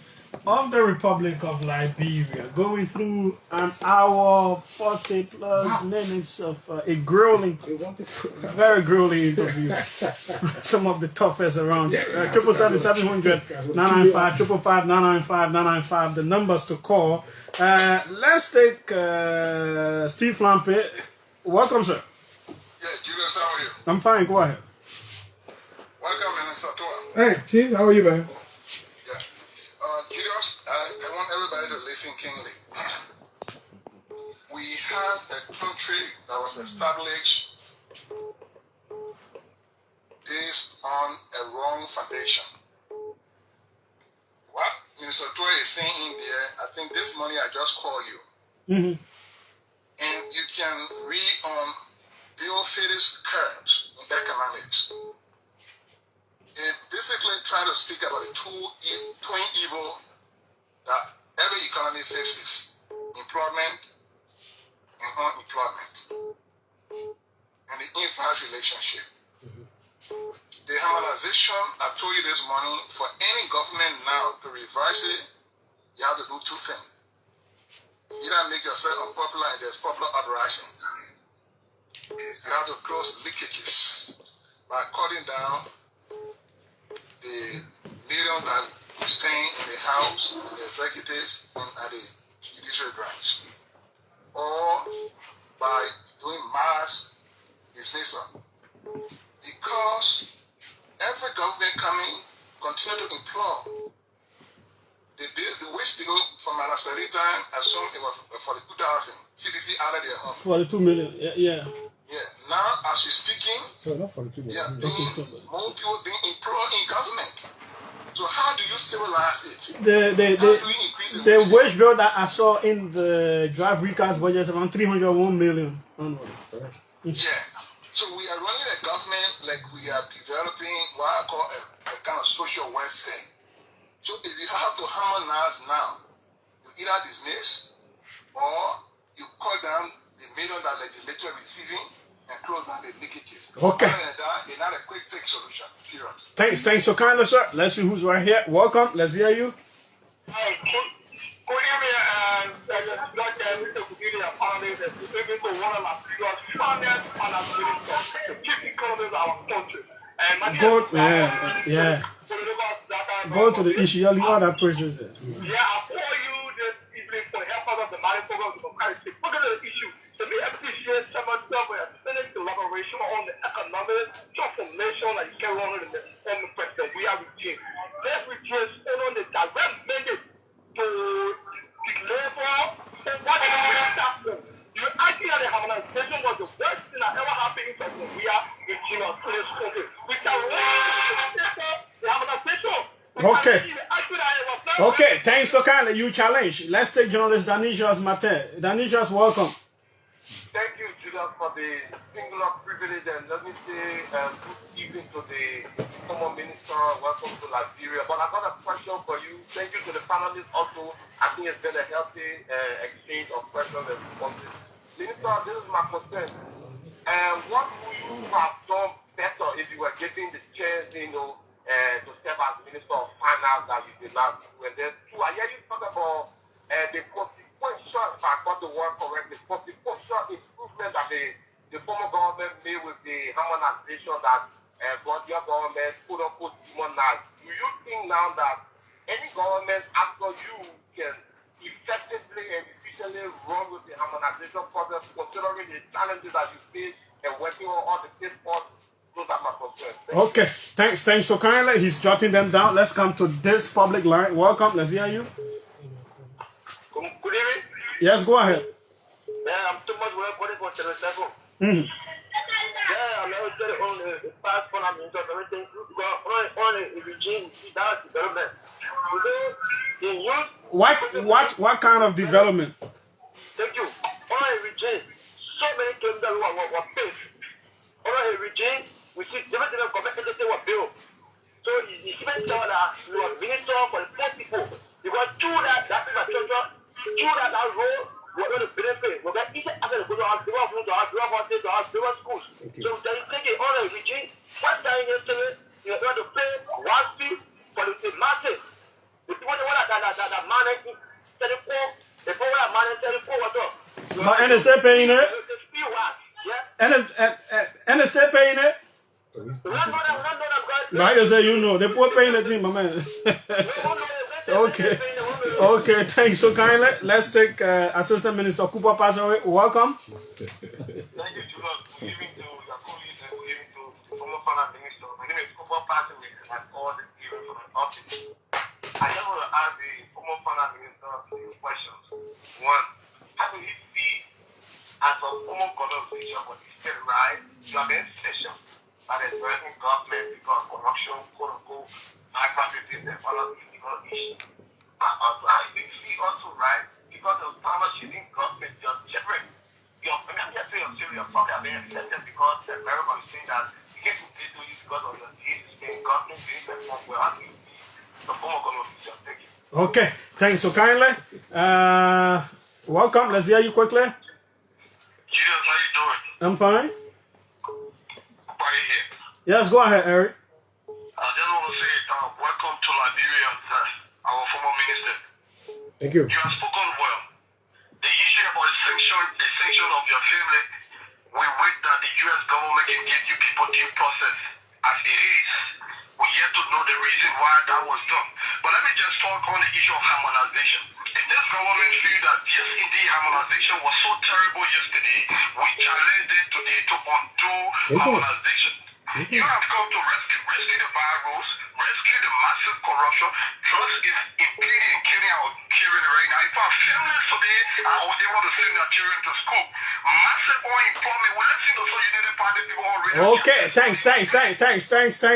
of the Republic of Liberia, going through an hour 40 plus minutes of a grueling, very grueling interview. Some of the toughest around. 777-700 995 555 995 995. The numbers to call. Let's take Steve Lampe. Welcome, sir. Yeah, Julius, how are you? I'm fine. Go ahead. Welcome, Minister Tweah. Hey, Chief, how are you, man? Yeah. Julius, I want everybody to listen keenly. We have a country that was established based on a wrong foundation. What Minister Tweah is saying in there, I think this morning I just called you. And you can read on Bill Fittis' curves in economics. It basically trying to speak about the twin evil that every economy faces: employment and unemployment, and the inverse relationship. The harmonization, I told you this morning, for any government now to reverse it, you have to do two things. Either make yourself unpopular and there's popular uprising. You have to close leakages by cutting down the millions that we spend in the House, in the executive, and at the judicial branch. Or by doing mass dismissal. Because every government coming continue to implore. The waste bill from Manasari time, I assume it was for the 2000. CDC added their own. 42 million. Yeah. Yeah. Now, as you're speaking, No, not 42 yeah, million. more people being employed in government. So how do you stabilize it? The How do you increase the efficiency? wage bill that I saw in the draft recast budget is around 301 million annually. Yeah. So we are running a government like we are developing what I call a kind of social welfare. So if you have to harmonize now, you either dismiss or you cut down the million that legislature receiving and close down the leakages. Okay. Other than that, it's not a quick fix solution. Period. Thanks so kindly, sir. Let's see who's right here. Welcome. Let's hear you. Good evening, and Mr. Kudini and panelists, and even to one of my previous finance and administrators, the chief economist of our country. Go to the issue. All the other persons. Yeah, I call you this evening for help us of the money program to look at the issue. To be appreciated, some of them were finished elaboration on the economic transformation that you carry on in the president. We are regime. This regime stand on the direct mandate to deliver what is the you actually the harmonization was the worst thing that ever happened in the Korea regime of this country. We can the harmonization. Okay, thanks so kindly. You challenge. Let's take journalist Danijos Mate. Danijos, welcome. Thank you, Julius, for the singular privilege, and let me say good evening to the former minister. Welcome to Liberia. But I got a question for you. Thank you to the panelists also. I think it's been a healthy exchange of questions and responses. Minister, this is my question. What would you have done better if you were given the chance, to serve as Minister of Finance that you did not do? And then two, I hear you talk about the consequential, if I got the word remember correctly, for the posture improvement that the former government made with the harmonization that brought your government put up demonized. Do you think now that any government after you can effectively and efficiently run with the harmonization process, considering the challenges that you face and working on all the state force? Those are my concerns. Okay, thanks. So kindly, he's jotting them down. Let's come to this public line. Welcome. Let's hear you. Good evening. Yes, go ahead. Yeah, I'm too much work for 77. Mm-hmm. Yeah, I'm always getting on the fast phone. I'm enjoying everything. On the regime, that's development. Today, the youth. What kind of development? Thank you. On the regime, so many things that were paid. On the regime, we see different commitments were built. So you even tell that you are minister for the poor people. Because through that infrastructure, through that role, we're going to benefit. We're going to even after the good house, to our schools. So then you take it on a regime. One time yesterday, you're going to pay one fee for the masses. The people that manage 34, the people that manage 34 water. But and they still paying it? And they still paying it? Like I say, you know, they put paying the team, my man. Okay, thanks so kindly. Let's take Assistant Minister Cooper Passaway. Welcome. Thank you, Julius. Good evening to your colleagues and good evening to the former Finance Minister. My name is Cooper Passaway and I'm all the team from my office. I just want to ask the former Finance Minister a few questions. One, how do you see as a former government official for the state right, you have been session by the American government because corruption, quote unquote, high practices and all of these issues. Also, I think see also right because of power shifting government, you're different. I'm just saying, you're probably being accepted because the American is saying that you get to pay to you because of your existing government doing the form where I think the former government official. Thank you. Okay, thanks so kindly. Welcome. Let's hear you quickly. Jesus, how you doing? I'm fine. Right here. Yes, go ahead, Eric. I just want to say welcome to Liberia, our former minister. Thank you. You have spoken well. The issue about the sanction of your family, we wait that the U.S. government can give you people due process. As it is, we yet to know the reason why that was done. But let me just talk on the issue of harmonization. If this government feel that yes, indeed, harmonization was so terrible yesterday, we challenge it today to undo harmonization. You have come to rescue the virus, rescue the massive corruption. Trust is impeding and killing our children right now. If our families today are able to send their children to school, massive unemployment. We listen to so United Party people already. Okay,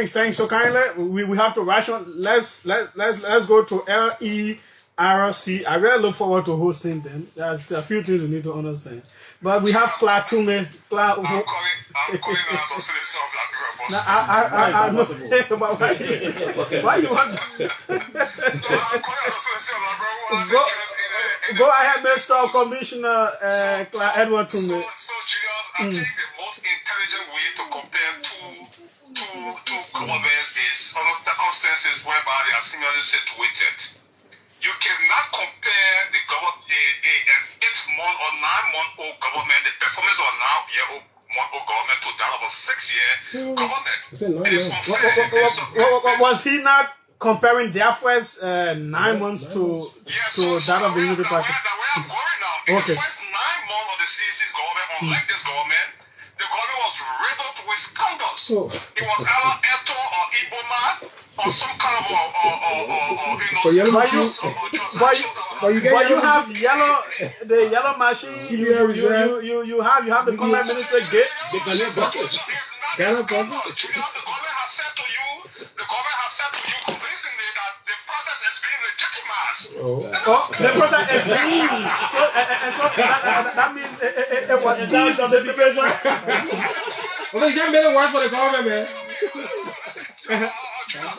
thanks so kindly. We have to ration. Let's go to LERC. I really look forward to hosting them. There's a few things we need to understand. But we have Clark Tume. I'm calling as Association of Liberia boss. I know. But why you want? No, I'm calling as Association of Liberia. Go ahead, Mr. Commissioner Clark Edward Tume. So Julius, I think the most intelligent way to compare two governments is under circumstances whereby they are similarly situated. You cannot compare the government, an 8-month or 9-month-old government, the performance of a 9-year-old government to that of a 6-year government. It is unfair. Was he not comparing their first 9 months to that of the Unity Party? Where I'm going now, in the first 9 months of the CDC's government, unlike this government, the government was riddled with scandals. It was either Eto or Iboma or some kind of but you have the yellow machine. You have the comment minister get the government has said to you convincingly that the process is being legitimized. The process is being so that means it was indeed of the division. Well, you can't make it worse for the government, man.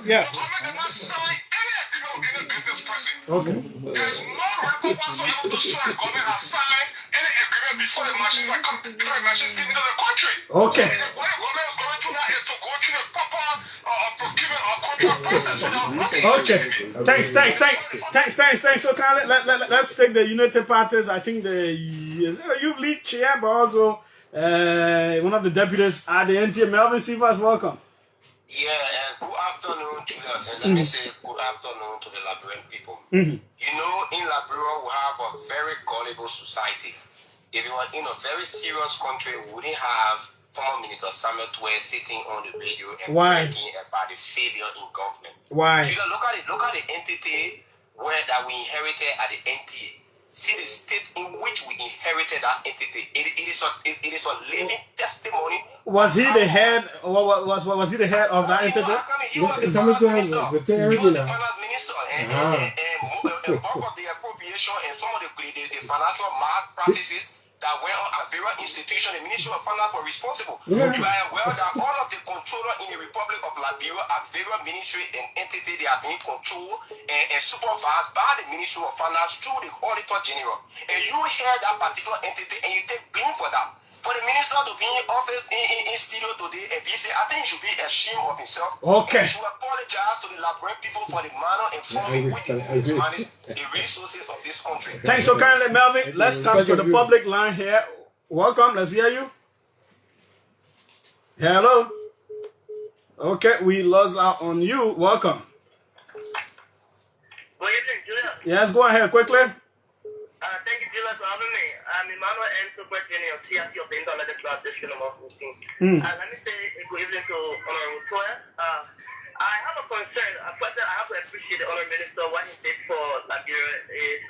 Yeah. The government cannot sign any agreement against this person. Okay. There's no record whatsoever to show the government has signed any agreement before the machines came into the country. Okay. What the government is going through now is to go through a proper procurement or contract process. Okay. Thanks. So let's take the United Parties. I think the youth lead chair, but also one of the deputies at the NTA, Melvin Sivas. Welcome. Yeah, good afternoon, Julius, and let me say good afternoon to the Liberian people. You know, in Liberia, we have a very gullible society. If we were in a very serious country, we wouldn't have former Minister Samuel Tweah sitting on the radio and bragging about the failure in government. Why? Julius, look at the entity that we inherited at the NTA. See the state in which we inherited that entity. It is a living testimony. Was he the head? Was he the head of that entity? He was the finance minister. And bulk of the appropriation and some of the financial malpractices that were on a various institution, the Ministry of Finance were responsible. You are aware that all of the controllers in the Republic of Liberia are various ministry and entity. They are being controlled and supervised by the Ministry of Finance through the Auditor General. And you hear that particular entity and you take blame for that. For the minister to be in office in studio today and be say, I think he should be ashamed of himself. Okay. He should apologize to the Liberian people for the manner and form in which they manage the resources of this country. Thanks so kindly, Melvin. Let's come to the public line here. Welcome. Let's hear you. Hello. Okay, we lost out on you. Welcome. Good evening, Julius. Yes, go ahead quickly. Thank you, Julius, for having me. I'm Emmanuel N. Superintendent of CRC of the Interlegal Class District number 15. Let me say good evening to Honorable Tweah. I have a concern. First, I have to appreciate the Honorable Minister. What he did for Liberia is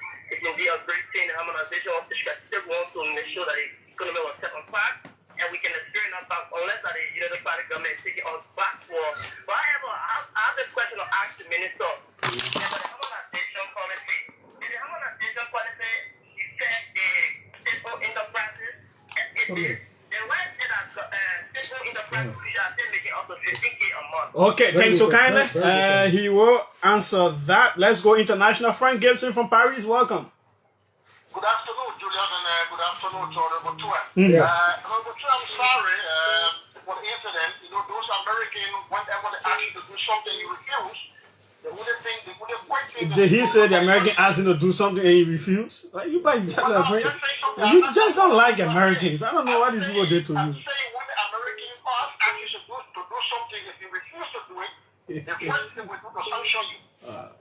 indeed a great thing. The harmonization of the still want to make sure that the economy was set on track, and we can experience that back unless that the United Party government is taking us back for. However, I have a question to ask the Minister. About the harmonization policy. Is the harmonization policy affect the state-owned enterprises? It is. Then why is it that state-owned enterprises are still making up to 15K a month? Okay, thanks so kindly. He will answer that. Let's go international. Frank Gibson from Paris. Welcome. Good afternoon, Julian, and good afternoon to Honorable Tweah. Honorable Tweah, I'm sorry for the incident. You know, those Americans, whenever they ask you to do something, you refuse. They wouldn't think, they wouldn't quite think. Did he say the American asked him to do something and he refused? Like, you just don't like Americans. I don't know what these people did to you. I'm saying when the American ask you to do something, if you refuse to do it, the first thing we do to sanction you.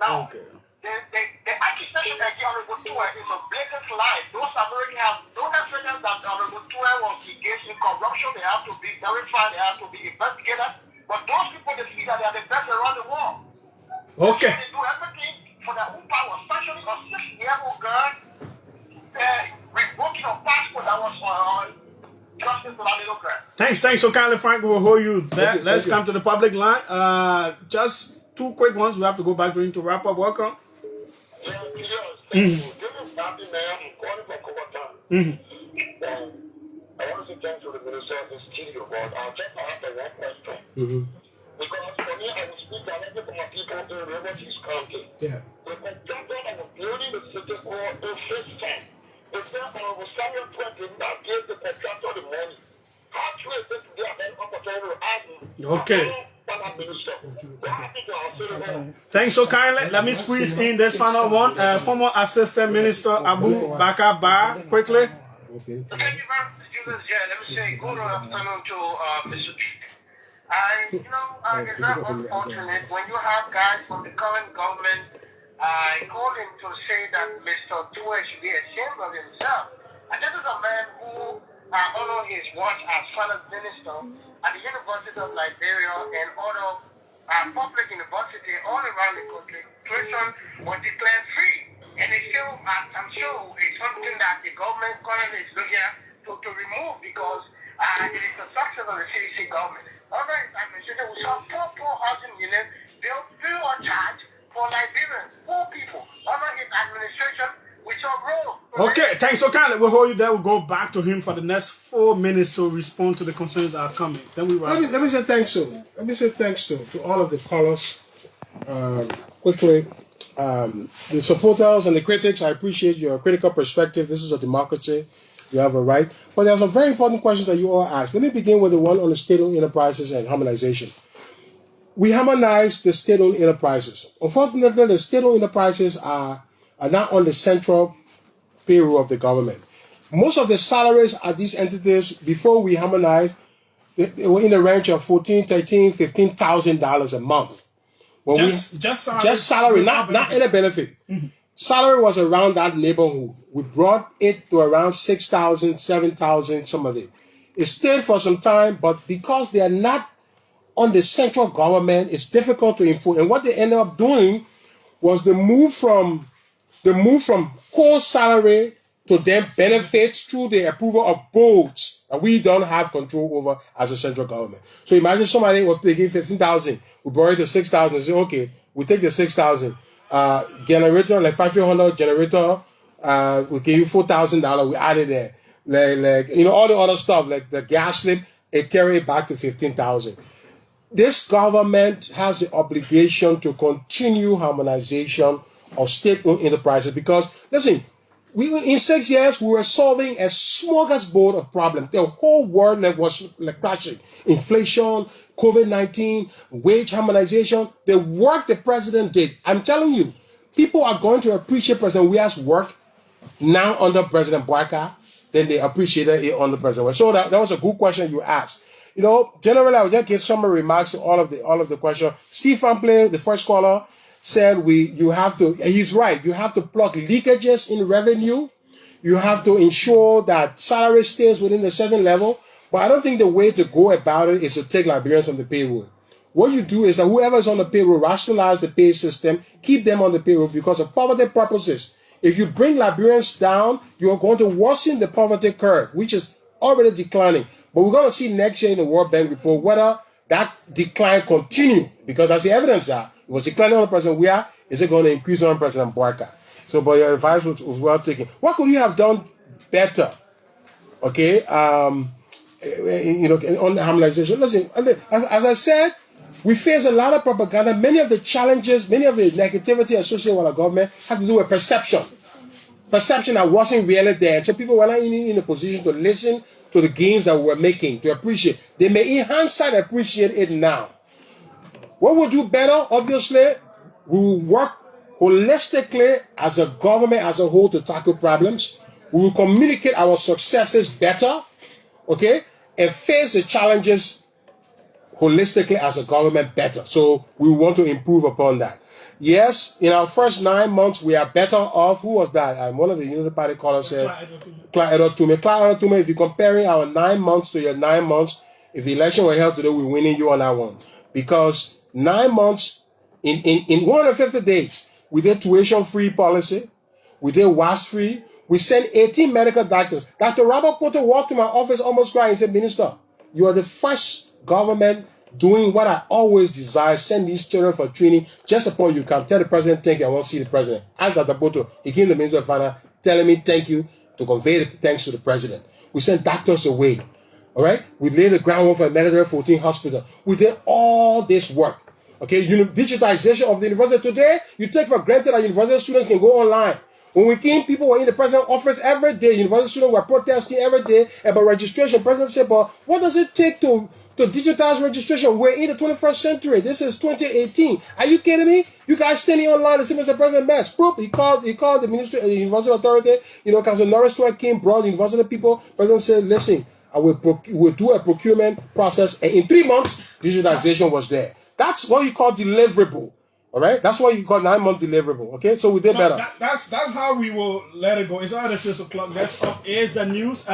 Now, the accusation against Honorable Tweah is a blatant lie. Those Americans have no evidence that Honorable Tweah was engaged in corruption. They have to be verified. They have to be investigated. But those people, they see that they are the best around the world. Okay. So they do everything for their own power, especially a 6-year-old girl revoking a passport that was for justice to that little girl. Thanks so kindly, Frank. We'll hold you there. Let's come to the public line. Just two quick ones. We have to go back to wrap up. Welcome. Yeah, thank you. This is Matthew Mayor. I'm calling from Kowatan. I want to say thanks to the Minister of the studio, but I'll just answer one question. Because for me, I will speak directly to my people in the Refugees County. The contractor that was building the city core in first time, the Honorable Samuel Tweah did not give the contractor the money. How true is this to get an opportunity to ask him? Okay. Thanks so kindly. Let me squeeze in this final one. Former Assistant Minister Abu Bakar Ba, quickly. Thank you very much, Julius. Yeah, let me say good afternoon to Mr. And, you know, it's very unfortunate when you have guys from the current government calling to say that Mr. Tweah should be ashamed of himself. And this is a man who honored his watch as finance minister at the University of Liberia and other public universities all around the country. Tuition was declared free. And it's still, I'm sure, it's something that the government currently is looking at to remove because it is the success of the CDC government. Under his administration, we saw 4 housing units built free of charge for Liberians, poor people. Under his administration, we saw roads. Okay, thanks so kindly. We'll hold you there. We'll go back to him for the next 4 minutes to respond to the concerns that are coming. Then we wrap. Let me say thanks to all of the callers. Quickly, the supporters and the critics, I appreciate your critical perspective. This is a democracy. You have a right. But there are some very important questions that you all asked. Let me begin with the one on the state-owned enterprises and harmonization. we harmonized the state-owned enterprises. Unfortunately, the state-owned enterprises are not on the central payroll of the government. Most of the salaries at these entities, before we harmonized, they were in the range of $14,000, $13,000, $15,000 a month. When just salary, not any benefit. Mm-hmm. Salary was around that neighborhood. We brought it to around 6,000, 7,000, some of it. It stayed for some time, but because they are not on the central government, it's difficult to enforce. And what they ended up doing was the move from core salary to then benefits through the approval of boards that we don't have control over as a central government. So imagine somebody was paying 15,000, we brought it to 6,000 and say, okay, we take the 6,000. Generator, like Patrick Honda generator, we give you $4,000, we added there. Like all the other stuff, like the gas slip, it carry it back to 15,000. This government has the obligation to continue harmonization of state-owned enterprises because, listen, in 6 years, we were solving a smorgasbord of problems. The whole world was crashing. Inflation, COVID-19, wage harmonization, the work the president did. I'm telling you, people are going to appreciate President Weah's work now under President Boakai than they appreciated it under President Weah. So that was a good question you asked. Generally, I would just give some remarks to all of the questions. Steve Fampley, the first caller, said you have to, he's right, you have to plug leakages in revenue. You have to ensure that salary stays within the certain level. But I don't think the way to go about it is to take Liberians from the payroll. What you do is that whoever is on the payroll, rationalize the pay system, keep them on the payroll because of poverty purposes. If you bring Liberians down, you're going to worsen the poverty curve, which is already declining. But we're going to see next year in the World Bank report whether that decline continue because that's the evidence that it was declining on President Weah. Is it going to increase on President Boakai? So, but your advice was well taken. What could you have done better? Okay, on the harmonization. Listen, as I said, we face a lot of propaganda. Many of the challenges, many of the negativity associated with our government have to do with perception. Perception that wasn't really there. And so people were not in a position to listen to the gains that we were making, to appreciate. They may in hindsight appreciate it now. What we'll do better, obviously, we will work holistically as a government as a whole to tackle problems. We will communicate our successes better, okay, and face the challenges holistically as a government better. So we want to improve upon that. Yes, in our first 9 months, we are better off. Who was that? One of the Unity Party callers said, Clyde Edotume. If you're comparing our 9 months to your 9 months, if the election were held today, we're winning you on that one. Because 9 months, in 150 days, we did tuition-free policy. We did WAS-free. We sent 18 medical doctors. Dr. Robert Porter walked to my office almost crying and said, Minister, you are the first government doing what I always desire, send these children for training. Just upon you can tell the president, thank you, I want to see the president. Ask Dr. Porter, he came to the Minister of Finance, telling me thank you to convey the thanks to the president. We sent doctors away. All right? We laid the groundwork for a Medicare 14 hospital. We did all this work. Okay, digitization of the university. Today, you take for granted that university students can go online. When we came, people were in the president's office every day. University students were protesting every day about registration. The president said, but what does it take to digitize registration? We're in the 21st century. This is 2018. Are you kidding me? You guys standing online and see Mr. President Best. He called the ministry, the university authority. Council Norris Tweah came, brought the university people. President said, listen, I will do a procurement process. And in 3 months, digitization was there. That's what you call deliverable. All right? That's what you call 9-month deliverable. Okay? So we did better. That's how we will let it go. It's already 6 o'clock. Next up is the news.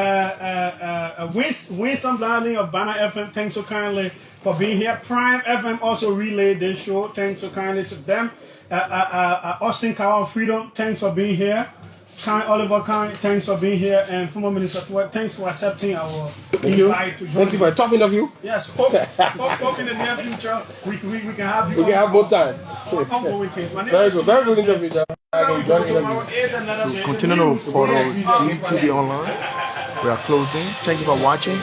Winston Bladley of Banner FM, thanks so kindly for being here. Prime FM also relayed this show. Thanks so kindly to them. Austin Cowan Freedom, thanks for being here. Oliver Khan, thanks for being here. And former Minister Tweah, thanks for accepting our invite to join. Thank you for a tough interview. Yes, hope in the near future we can have you. We can have both time. Ongoing things. Very good interview, John. I enjoyed the interview. So continue to follow DTV online. We are closing. Thank you for watching.